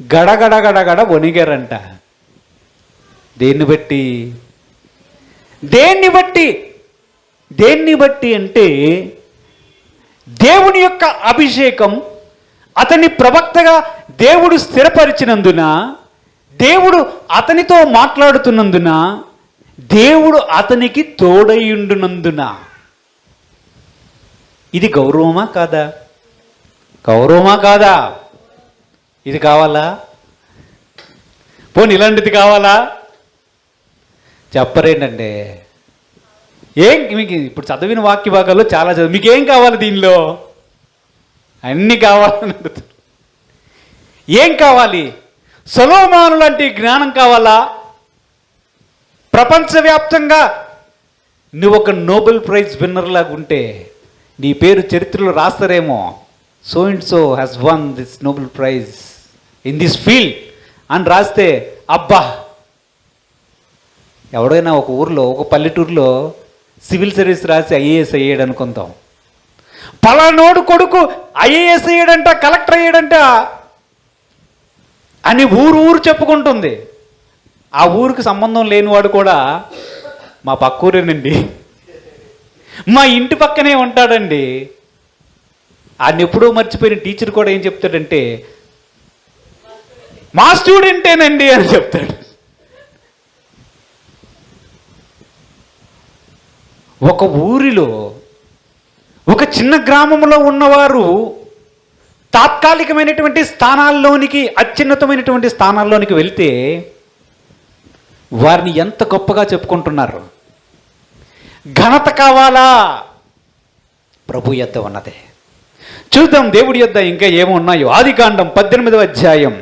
గడగడ గడగడ వణిగారంట. దేన్ని బట్టి? దేన్ని బట్టి అంటే దేవుని యొక్క అభిషేకం అతన్ని ప్రవక్తగా దేవుడు స్థిరపరిచినందున, దేవుడు అతనితో మాట్లాడుతున్నందున, దేవుడు అతనికి తోడయుండునందున. ఇది గౌరవమా కాదా? గౌరవమా కాదా? ఇది కావాలా? ఇలాంటిది కావాలా? చెప్పరేంటండి. మీకు ఇప్పుడు చదివిన వాక్య భాగాల్లో చాలా చదివి, మీకేం కావాలి దీనిలో? అన్నీ కావాలని అడుగుతారు. ఏం కావాలి? సొలొమోను లాంటి జ్ఞానం కావాలా? ప్రపంచవ్యాప్తంగా నువ్వు ఒక నోబెల్ ప్రైజ్ విన్నర్ లాగా ఉంటే నీ పేరు చరిత్రలో రాస్తారేమో, so and so has won this Nobel prize in this field అని రాస్తే, అబ్బా ఎవడైనా ఒక ఊర్లో, ఒక పల్లెటూరులో సివిల్ సర్వీస్ రాసి ఐఏఎస్ అయ్యాడు అనుకుందాం. పలానోడు కొడుకు ఐఏఎస్ అయ్యాడంట, కలెక్టర్ అయ్యాడంట అని ఊరు చెప్పుకుంటుంది. ఆ ఊరికి సంబంధం లేనివాడు కూడా మా పక్క ఊరేనండి, మా ఇంటి పక్కనే ఉంటాడండి. ఆయన ఎప్పుడో మర్చిపోయిన టీచర్ కూడా ఏం చెప్తాడంటే, మా స్టూడెంటేనండి అని చెప్తాడు. ఒక ఊరిలో, ఒక చిన్న గ్రామంలో ఉన్నవారు తాత్కాలికమైనటువంటి స్థానాల్లోనికి, అత్యున్నతమైనటువంటి స్థానాల్లోనికి వెళ్తే వారిని ఎంత గొప్పగా చెప్పుకుంటున్నారు. ఘనత కావాలా? ప్రభు యొద్ద ఉన్నదే. చూద్దాం దేవుడి యొద్ద ఇంకా ఏమున్నాయో. ఆదికాండం 18వ అధ్యాయం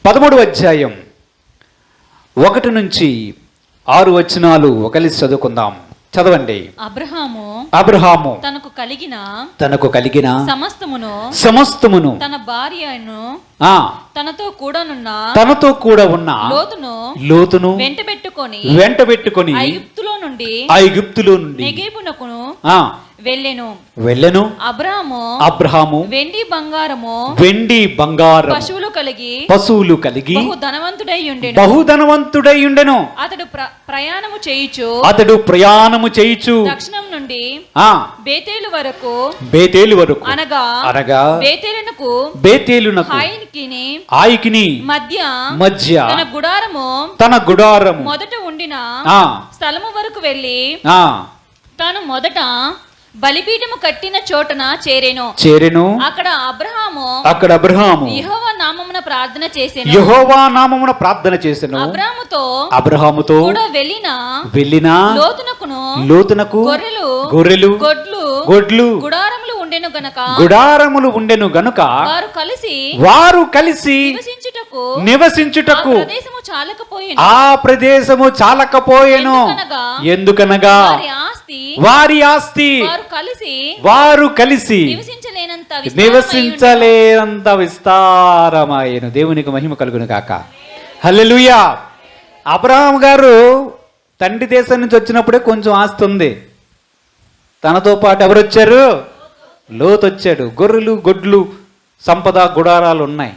13వ అధ్యాయం 1 నుంచి 6 వచనాలు కలిసి చదువుకుందాం. చదవండి. అబ్రహాము తనకు కలిగిన సమస్తమును తన భార్యను తనతో కూడా ఉన్న లోతును వెంట పెట్టుకొని ఐగుప్తులో నుండి వెళ్ళెను. అబ్రహాము వెండి బంగారము పశువులు కలిగి బహు ధనవంతుడై ఉండెను. అతడు ప్రయాణము చేయుచు దక్షిణం నుండి బేతేలు వరకు అనగా బేతేలునకు ఆయికిని మధ్య తన గుడారము మొదట ఉండిన స్థలము వరకు వెళ్ళి తాను మొదట బలిపీఠము కట్టిన చోటన చేరెను. అక్కడ అబ్రహాము యెహోవా నామమున నామమున ప్రార్థన చేసెను. యెహోవా నామమున ప్రార్థన చేసెను. అబ్రహాముతో కూడా వెళ్ళిన లోతునకు గొర్రెలు గొడ్లు గుడారములు ఉండెను గనుక వారు కలిసి నివసించుటకు ఆ ప్రదేశము చాలకపోయెను. ఎందుకనగా వారి ఆస్తి వారు కలిసి నివసించలేనంత విస్తారమాయెను. దేవునికి మహిమ కలుగును గాక. హల్లెలూయా. అబ్రహాం గారు తండ్రి దేశం నుంచి వచ్చినప్పుడే కొంచెం ఆస్తి ఉంది. తనతో పాటు ఎవరు వచ్చారు? లోతు వచ్చాడు. గొర్రెలు గొడ్లు సంపద గుడారాలు ఉన్నాయి.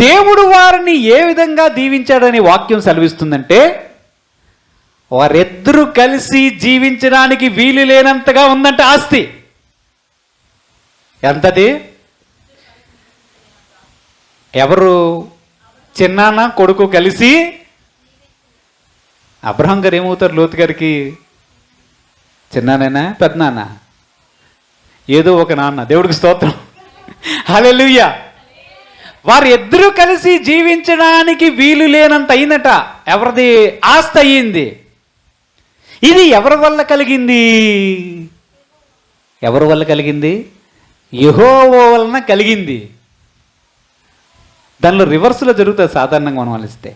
దేవుడు వారిని ఏ విధంగా దీవించాడని వాక్యం సెలవిస్తుందంటే, వారిద్దరూ కలిసి జీవించడానికి వీలు లేనంతగా ఉందంట ఆస్తి. ఎంతది? ఎవరు? చిన్నాన్న కొడుకు కలిసి. అబ్రహాం గారు ఏమవుతారు లోతు గారికి? చిన్నానైనా పెద్దనాన్న ఏదో ఒక నాన్న. దేవుడికి స్తోత్రం. హల్లెలూయా. వారు ఇద్దరూ కలిసి జీవించడానికి వీలు లేనంత అయిందట. ఎవరిది? ఆస్తి అయ్యింది. ఇది ఎవరి వల్ల కలిగింది? ఎవరి వల్ల కలిగింది? యెహోవా వలన కలిగింది. దానిలో రివర్స్లో జరుగుతుంది సాధారణంగా మనం ఆలోచిస్తే.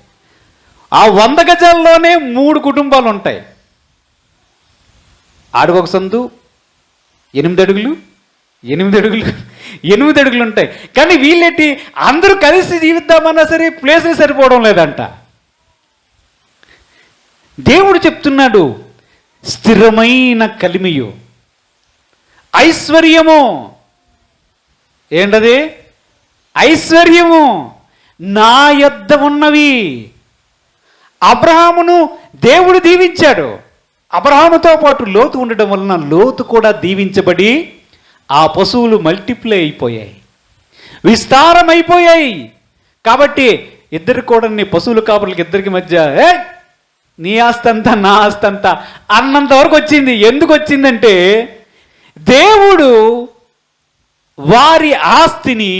ఆ 100 గజాల్లోనే 3 కుటుంబాలు ఉంటాయి. ఆడుకొక సందు 8 అడుగులు 8 అడుగులు 8 అడుగులు ఉంటాయి. కానీ వీళ్ళేంటి అందరూ కలిసి జీవిద్దామన్నా సరే ప్లేసులు సరిపోవడం లేదంట. దేవుడు చెప్తున్నాడు, స్థిరమైన కలిమియు ఐశ్వర్యము. ఏంటది? ఐశ్వర్యము నా యొద్ద ఉన్నవి. అబ్రహామును దేవుడు దీవించాడు. అబ్రహాముతో పాటు లోతు ఉండడం వలన లోతు కూడా దీవించబడి ఆ పశువులు మల్టిప్లై అయిపోయాయి, విస్తారమైపోయాయి. కాబట్టి ఇద్దరు కూడా పశువుల కాపులకి ఇద్దరికి మధ్య నీ ఆస్తంతా నా ఆస్తంతా అన్నంత వరకు వచ్చింది. ఎందుకు వచ్చిందంటే దేవుడు వారి ఆస్తిని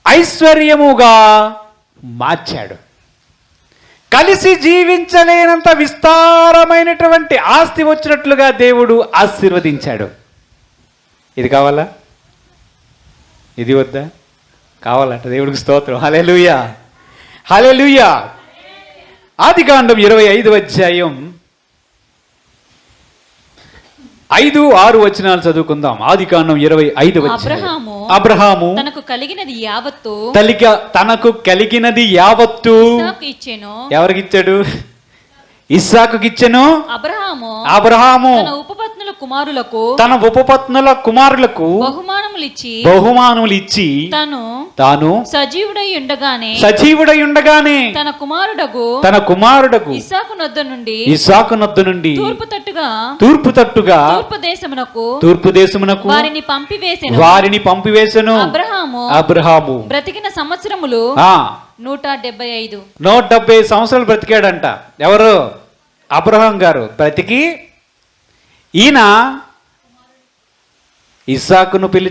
ఐశ్వర్యముగా మార్చాడు. కలిసి జీవించలేనంత విస్తారమైనటువంటి ఆస్తి వచ్చినట్లుగా దేవుడు ఆశీర్వదించాడు. ఇది కావాలా? ఇది వద్దా? కావాలంట. దేవుడికి స్తోత్రం. హల్లెలూయా, హల్లెలూయా. ఆదికాండం 25వ అధ్యాయం 5-6 వచనాలు చదువుకుందాం. ఆదికాండం 25వ అధ్యాయం. అబ్రహాము తనకు కలిగినది యావత్తు ఎవరికి ఇచ్చాడు? ఇస్సాకుకి ఇచ్చెను. అబ్రహాము తన ఉపపత్నుల కుమారులకు బహుమానములు ఇచ్చి తాను సజీవుడై ఉండగానే తన కుమారుడకు ఇస్సాకు నొద్ద నుండి తూర్పు తట్టుగా తూర్పు దేశమునకు వారిని పంపివేసెను. అబ్రహాము బ్రతికిన సంవత్సరములు 170 సంవత్సరాలు బ్రతికాడంట. ఎవరు? అబ్రహాం గారు బ్రతికి ఈయన ఇస్సాకును పెళ్లి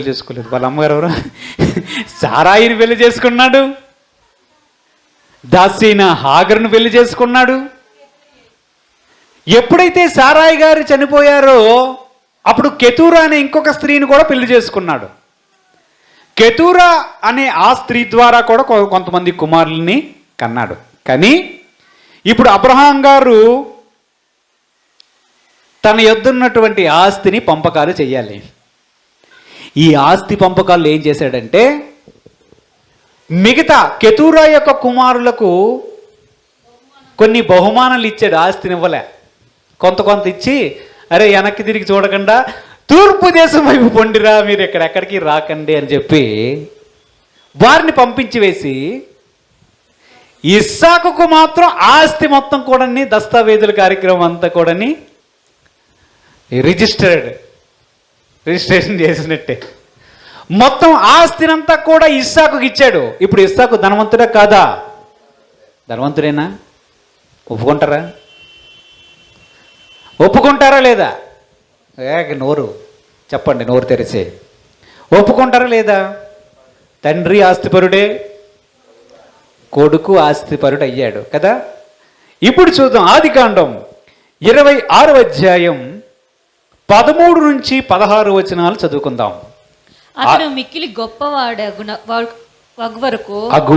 చేసుకోలేదు. వాళ్ళ అమ్మగారు ఎవరు? సారాయిని పెళ్లి చేసుకున్నాడు. దాసీన హాగరును పెళ్లి చేసుకున్నాడు. ఎప్పుడైతే సారాయి గారు చనిపోయారో అప్పుడు కెతూరా అనే ఇంకొక స్త్రీని కూడా పెళ్లి చేసుకున్నాడు. కెతూరా అనే ఆ స్త్రీ ద్వారా కూడా కొంతమంది కుమారుల్ని కన్నాడు. కానీ ఇప్పుడు అబ్రహాం గారు తన యొద్దున్నటువంటి ఆస్తిని పంపకాలు చేయాలి. ఈ ఆస్తి పంపకాలు ఏం చేశాడంటే, మిగతా కెతూరా యొక్క కుమారులకు కొన్ని బహుమానాలు ఇచ్చాడు. ఆస్తిని ఇవ్వలే, కొంత ఇచ్చి, అరే వెనక్కి తిరిగి చూడకుండా తూర్పు దేశం వైపు పొండిరా, మీరు ఎక్కడికి రాకండి అని చెప్పి వారిని పంపించి వేసి, ఇస్సాకుకు మాత్రం ఆస్తి మొత్తం కూడా దస్తావేజుల కార్యక్రమం అంతా కూడా రిజిస్ట్రేషన్ చేసినట్టే మొత్తం ఆస్తినంతా కూడా ఇస్సాకుకి ఇచ్చాడు. ఇప్పుడు ఇస్సాకు ధనవంతుడా కాదా? ధనవంతుడేనా? ఒప్పుకుంటారా లేదా? నోరు చెప్పండి, నోరు తెరిచి ఒప్పుకుంటారా లేదా? తండ్రి ఆస్తిపరుడే, కొడుకు ఆస్తిపరుడు అయ్యాడు కదా. ఇప్పుడు చూద్దాం ఆదికాండం 26వ అధ్యాయం 13 నుంచి 16 వచనాలు చదువుకుందాం. అతడు మిక్కిలి గొప్పవాడు వరకు అగ్గు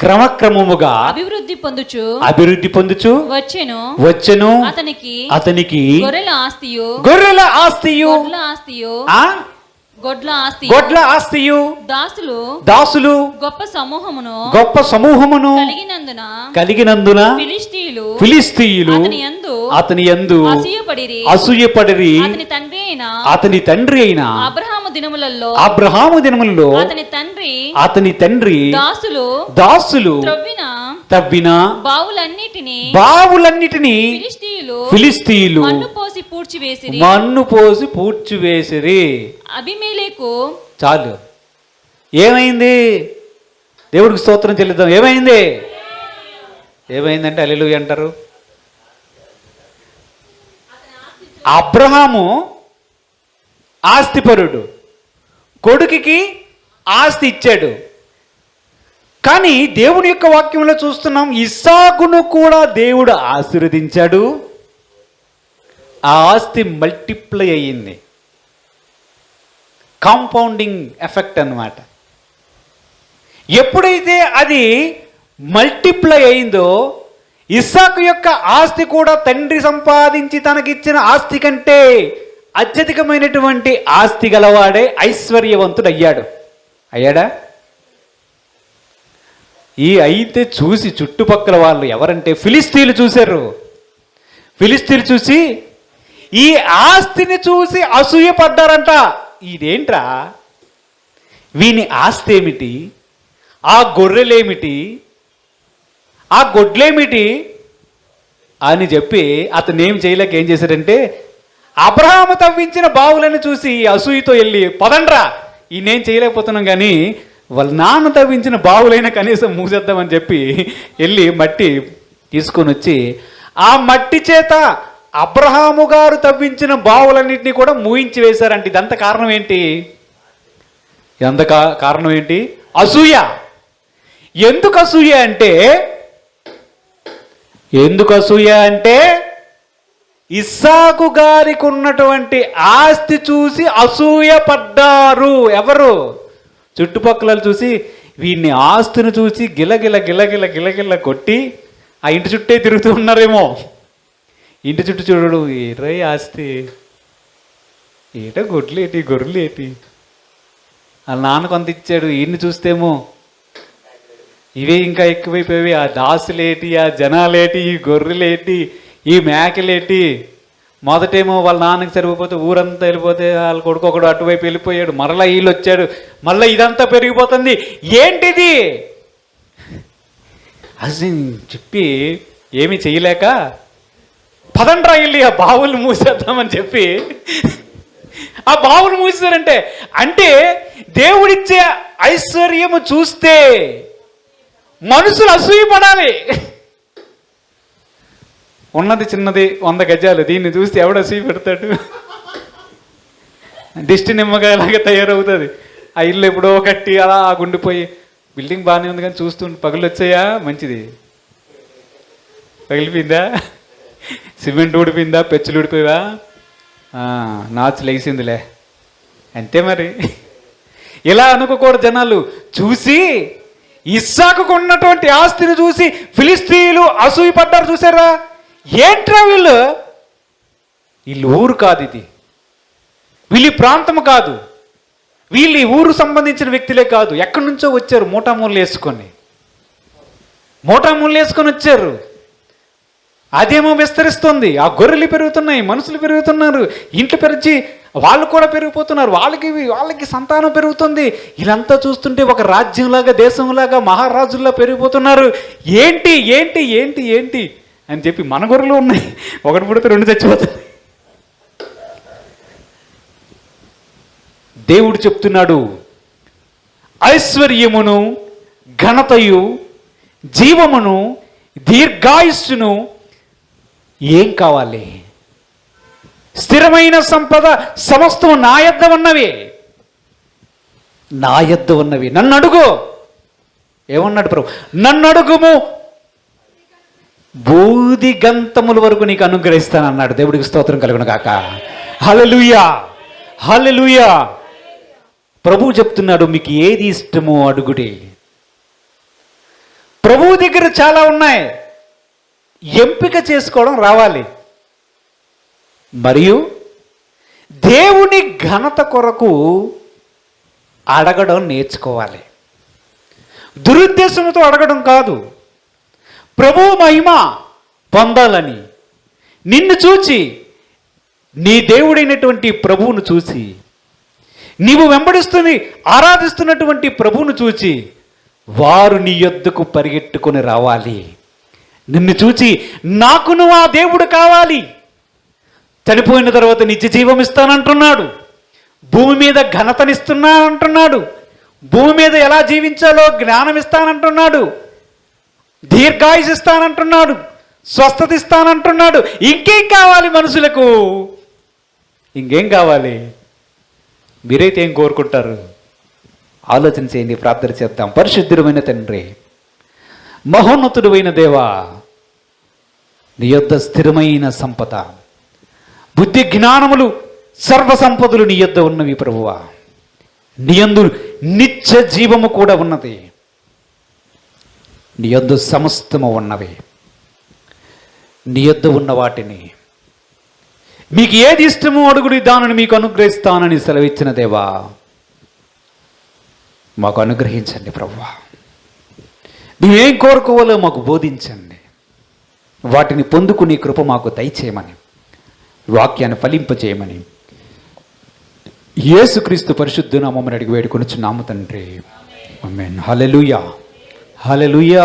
క్రమక్రమముగా అభివృద్ధి పొందుచు వచ్చెను. అతనికి గొర్రెల ఆస్తియు గొడ్ల ఆస్తియు దాసులు గొప్ప సమూహమును కలిగినందున ఫిలిష్తీయులు అతని యందు అసూయపడిరి. అతని తండ్రి అయిన అబ్రహాము దినములలో అతని తండ్రి దాసులు తవ్విన బావులన్నిటిని ఫిలిష్తీయులు మన్ను పోసి పూడ్చివేసిరి. అబీమెలెకు చాలు. ఏమైంది? దేవుడికి స్తోత్రం చెల్లిద్దాం. ఏమైందంటే హల్లెలూయా అంటారు. అబ్రహాము ఆస్తిపరుడు, కొడుకుకి ఆస్తి ఇచ్చాడు. కానీ దేవుని యొక్క వాక్యంలో చూస్తున్నాం, ఇస్సాకును కూడా దేవుడు ఆశీర్వదించాడు. ఆ ఆస్తి మల్టిప్లై అయ్యింది. కాంపౌండింగ్ ఎఫెక్ట్ అన్నమాట. ఎప్పుడైతే అది మల్టిప్లై అయిందో, ఇస్సాకు యొక్క ఆస్తి కూడా తండ్రి సంపాదించి తనకిచ్చిన ఆస్తి కంటే అత్యధికమైనటువంటి ఆస్తి గలవాడే ఐశ్వర్యవంతుడు అయ్యాడా? అయితే చూసి చుట్టుపక్కల వాళ్ళు ఎవరంటే ఫిలిష్తీయులు చూశారు. ఫిలిష్తీయులు చూసి ఈ ఆస్తిని చూసి అసూయపడ్డారంట. ఇదేంట్రా, వీని ఆస్తి ఏమిటి, ఆ గొర్రెలేమిటి, ఆ గొడ్లేమిటి అని చెప్పి అతను ఏం చేయలేక ఏం చేశాడంటే, అబ్రహాము తవ్వించిన బావులను చూసి అసూయతో వెళ్ళి, పదండ్రా ఈయనేం చేయలేకపోతున్నాం కానీ వాళ్ళ నాన్న తవ్వించిన బావులైనా కనీసం మూసేద్దామని చెప్పి వెళ్ళి మట్టి తీసుకొని వచ్చి ఆ మట్టి చేత అబ్రహాము గారు తవ్వించిన బావులన్నింటినీ కూడా మూయించి వేశారంటే ఇదంతా కారణం ఏంటి? కారణం ఏంటి? అసూయ. ఎందుకు అసూయ అంటే ఇస్సాకు గారికి ఉన్నటువంటి ఆస్తి చూసి అసూయ పడ్డారు. ఎవరు? చుట్టుపక్కల చూసి వీడిని ఆస్తిని చూసి గిలగిల కొట్టి ఆ ఇంటి చుట్టే తిరుగుతూ ఉన్నారేమో. ఇంటి చుట్టూ చూడడు, ఏరై ఆస్తి, ఏట గొడ్లేటి గొర్రెలేటి, వాళ్ళ నాన్న కొంత ఇచ్చాడు, ఈయన్ని చూస్తేమో ఇవే ఇంకా ఎక్కువైపోయి, ఆ దాసులేటి, ఆ జనాలేటి, ఈ గొర్రెలేటి, ఈ మేకలేటి. మొదటేమో వాళ్ళ నాన్నకి సరిపోతే ఊరంతా వెళ్ళిపోతే వాళ్ళ కొడుకు ఒకడు అటువైపు వెళ్ళిపోయాడు, మరలా వీళ్ళు వచ్చాడు, మళ్ళీ ఇదంతా పెరిగిపోతుంది. ఏంటిది అది చెప్పి ఏమీ చేయలేక పదండ్రా వెళ్ళి ఆ బావులు మూసేద్దామని చెప్పి ఆ బావులు మూసారంటే, అంటే దేవుడిచ్చే ఐశ్వర్యము చూస్తే మనుషులు అసూయపడాలి. ఉన్నది చిన్నది 100 గజాలు, దీన్ని చూస్తే ఎవడు అసూయ పెడతాడు? దిష్టి నిమ్మకాయలాగా తయారవుతుంది. ఆ ఇల్లు ఎప్పుడో కట్టి అలా గుండిపోయి, బిల్డింగ్ బాగానే ఉంది కానీ చూస్తుంటే పగులు వచ్చాయా, మంచిది పగిలిపోయిందా, సిమెంట్ ఊడిపోయిందా, పెచ్చులు ఊడిపోయావా, నాచు లేచిందిలే, అంతే మరి. ఇలా అనుకోకూడదు. జనాలు చూసి ఇస్సాకుకు ఉన్నటువంటి ఆస్తిని చూసి ఫిలిష్తీయులు అసూయపడ్డారు. చూసారా? ఏంట్రా వీళ్ళు ఊరు కాదు, ఇది వీళ్ళ ప్రాంతం కాదు, వీళ్ళు ఊరు సంబంధించిన వ్యక్తులే కాదు, ఎక్కడి నుంచో వచ్చారు మూటామూళ్ళు వేసుకొని వచ్చారు. అదేమో విస్తరిస్తుంది, ఆ గొర్రెలు పెరుగుతున్నాయి, మనుషులు పెరుగుతున్నారు, ఇంట్లో పెరిచి వాళ్ళు కూడా పెరిగిపోతున్నారు, వాళ్ళకి సంతానం పెరుగుతుంది. ఇదంతా చూస్తుంటే ఒక రాజ్యంలాగా, దేశంలాగా, మహారాజుల్లా పెరిగిపోతున్నారు. ఏంటి ఏంటి ఏంటి ఏంటి అని చెప్పి మన గొర్రెలు ఉన్నాయి, ఒకటి పుడితే 2 చచ్చిపోతాయి. దేవుడు చెప్తున్నాడు, ఐశ్వర్యమును, ఘనతయు, జీవమును, దీర్ఘాయుస్సును ఏం కావాలి? స్థిరమైన సంపద సమస్తం నా యొద్ద ఉన్నవి. నా యొద్ద ఉన్నవి నన్ను అడుగు. ఏమన్నాడు ప్రభు? నన్ను అడుగుము, బూది గంతముల వరకు నీకు అనుగ్రహిస్తానన్నాడు. దేవుడికి స్తోత్రం కలుగును గాక. హల్లెలూయా, హల్లెలూయా. ప్రభువు చెప్తున్నాడు, మీకు ఏది ఇష్టమో అడుగుడి. ప్రభువు దగ్గర చాలా ఉన్నాయి, ఎంపిక చేసుకోవడం రావాలి. మరియు దేవుని ఘనత కొరకు అడగడం నేర్చుకోవాలి. దురుద్దేశంతో అడగడం కాదు, ప్రభువు మహిమ పొందాలని. నిన్ను చూచి, నీ దేవుడైనటువంటి ప్రభువును చూసి, నీవు వెంబడిస్తుని ఆరాధిస్తున్నటువంటి ప్రభువును చూచి వారు నీ యొద్దకు పరిగెట్టుకొని రావాలి. నిన్ను చూచి నాకును ఆ దేవుడు కావాలి, చనిపోయిన తర్వాత నిత్య జీవం ఇస్తానంటున్నాడు, భూమి మీద ఘనతనిస్తున్నానంటున్నాడు, భూమి మీద ఎలా జీవించాలో జ్ఞానం ఇస్తానంటున్నాడు, దీర్ఘాయుష్ ఇస్తానంటున్నాడు, స్వస్థత ఇస్తానంటున్నాడు. ఇంకేం కావాలి మనుషులకు? ఇంకేం కావాలి? మీరైతే ఏం కోరుకుంటారు? ఆలోచన చేయండి, ప్రార్థన చేద్దాం. పరిశుద్ధుడైన తండ్రి, మహోన్నతుడైన దేవా, నీ యొద్ద స్థిరమైన సంపద, బుద్ధి జ్ఞానములు సర్వ సంపదలు నీ యొద్ద ఉన్నవి ప్రభువా. నీ యందు నిత్య జీవము కూడా ఉన్నది. నీ యొద్ద సమస్తము ఉన్నవి. నీ యొద్ద ఉన్న వాటిని మీకు ఏది ఇష్టమో అడుగుడి, దానిని మీకు అనుగ్రహిస్తానని సెలవిచ్చిన దేవా, మాకు అనుగ్రహించండి ప్రభువా. నువ్వేం కోరుకోవాలో మాకు బోధించండి. వాటిని పొందుకునే కృప మాకు దయచేయమని, వాక్యాన్ని ఫలింపచేయమని యేసుక్రీస్తు పరిశుద్ధ నామమున అడిగి వేడుకొనుచున్నాము తండ్రి. ఆమేన్. హల్లెలూయా, హల్లెలూయా.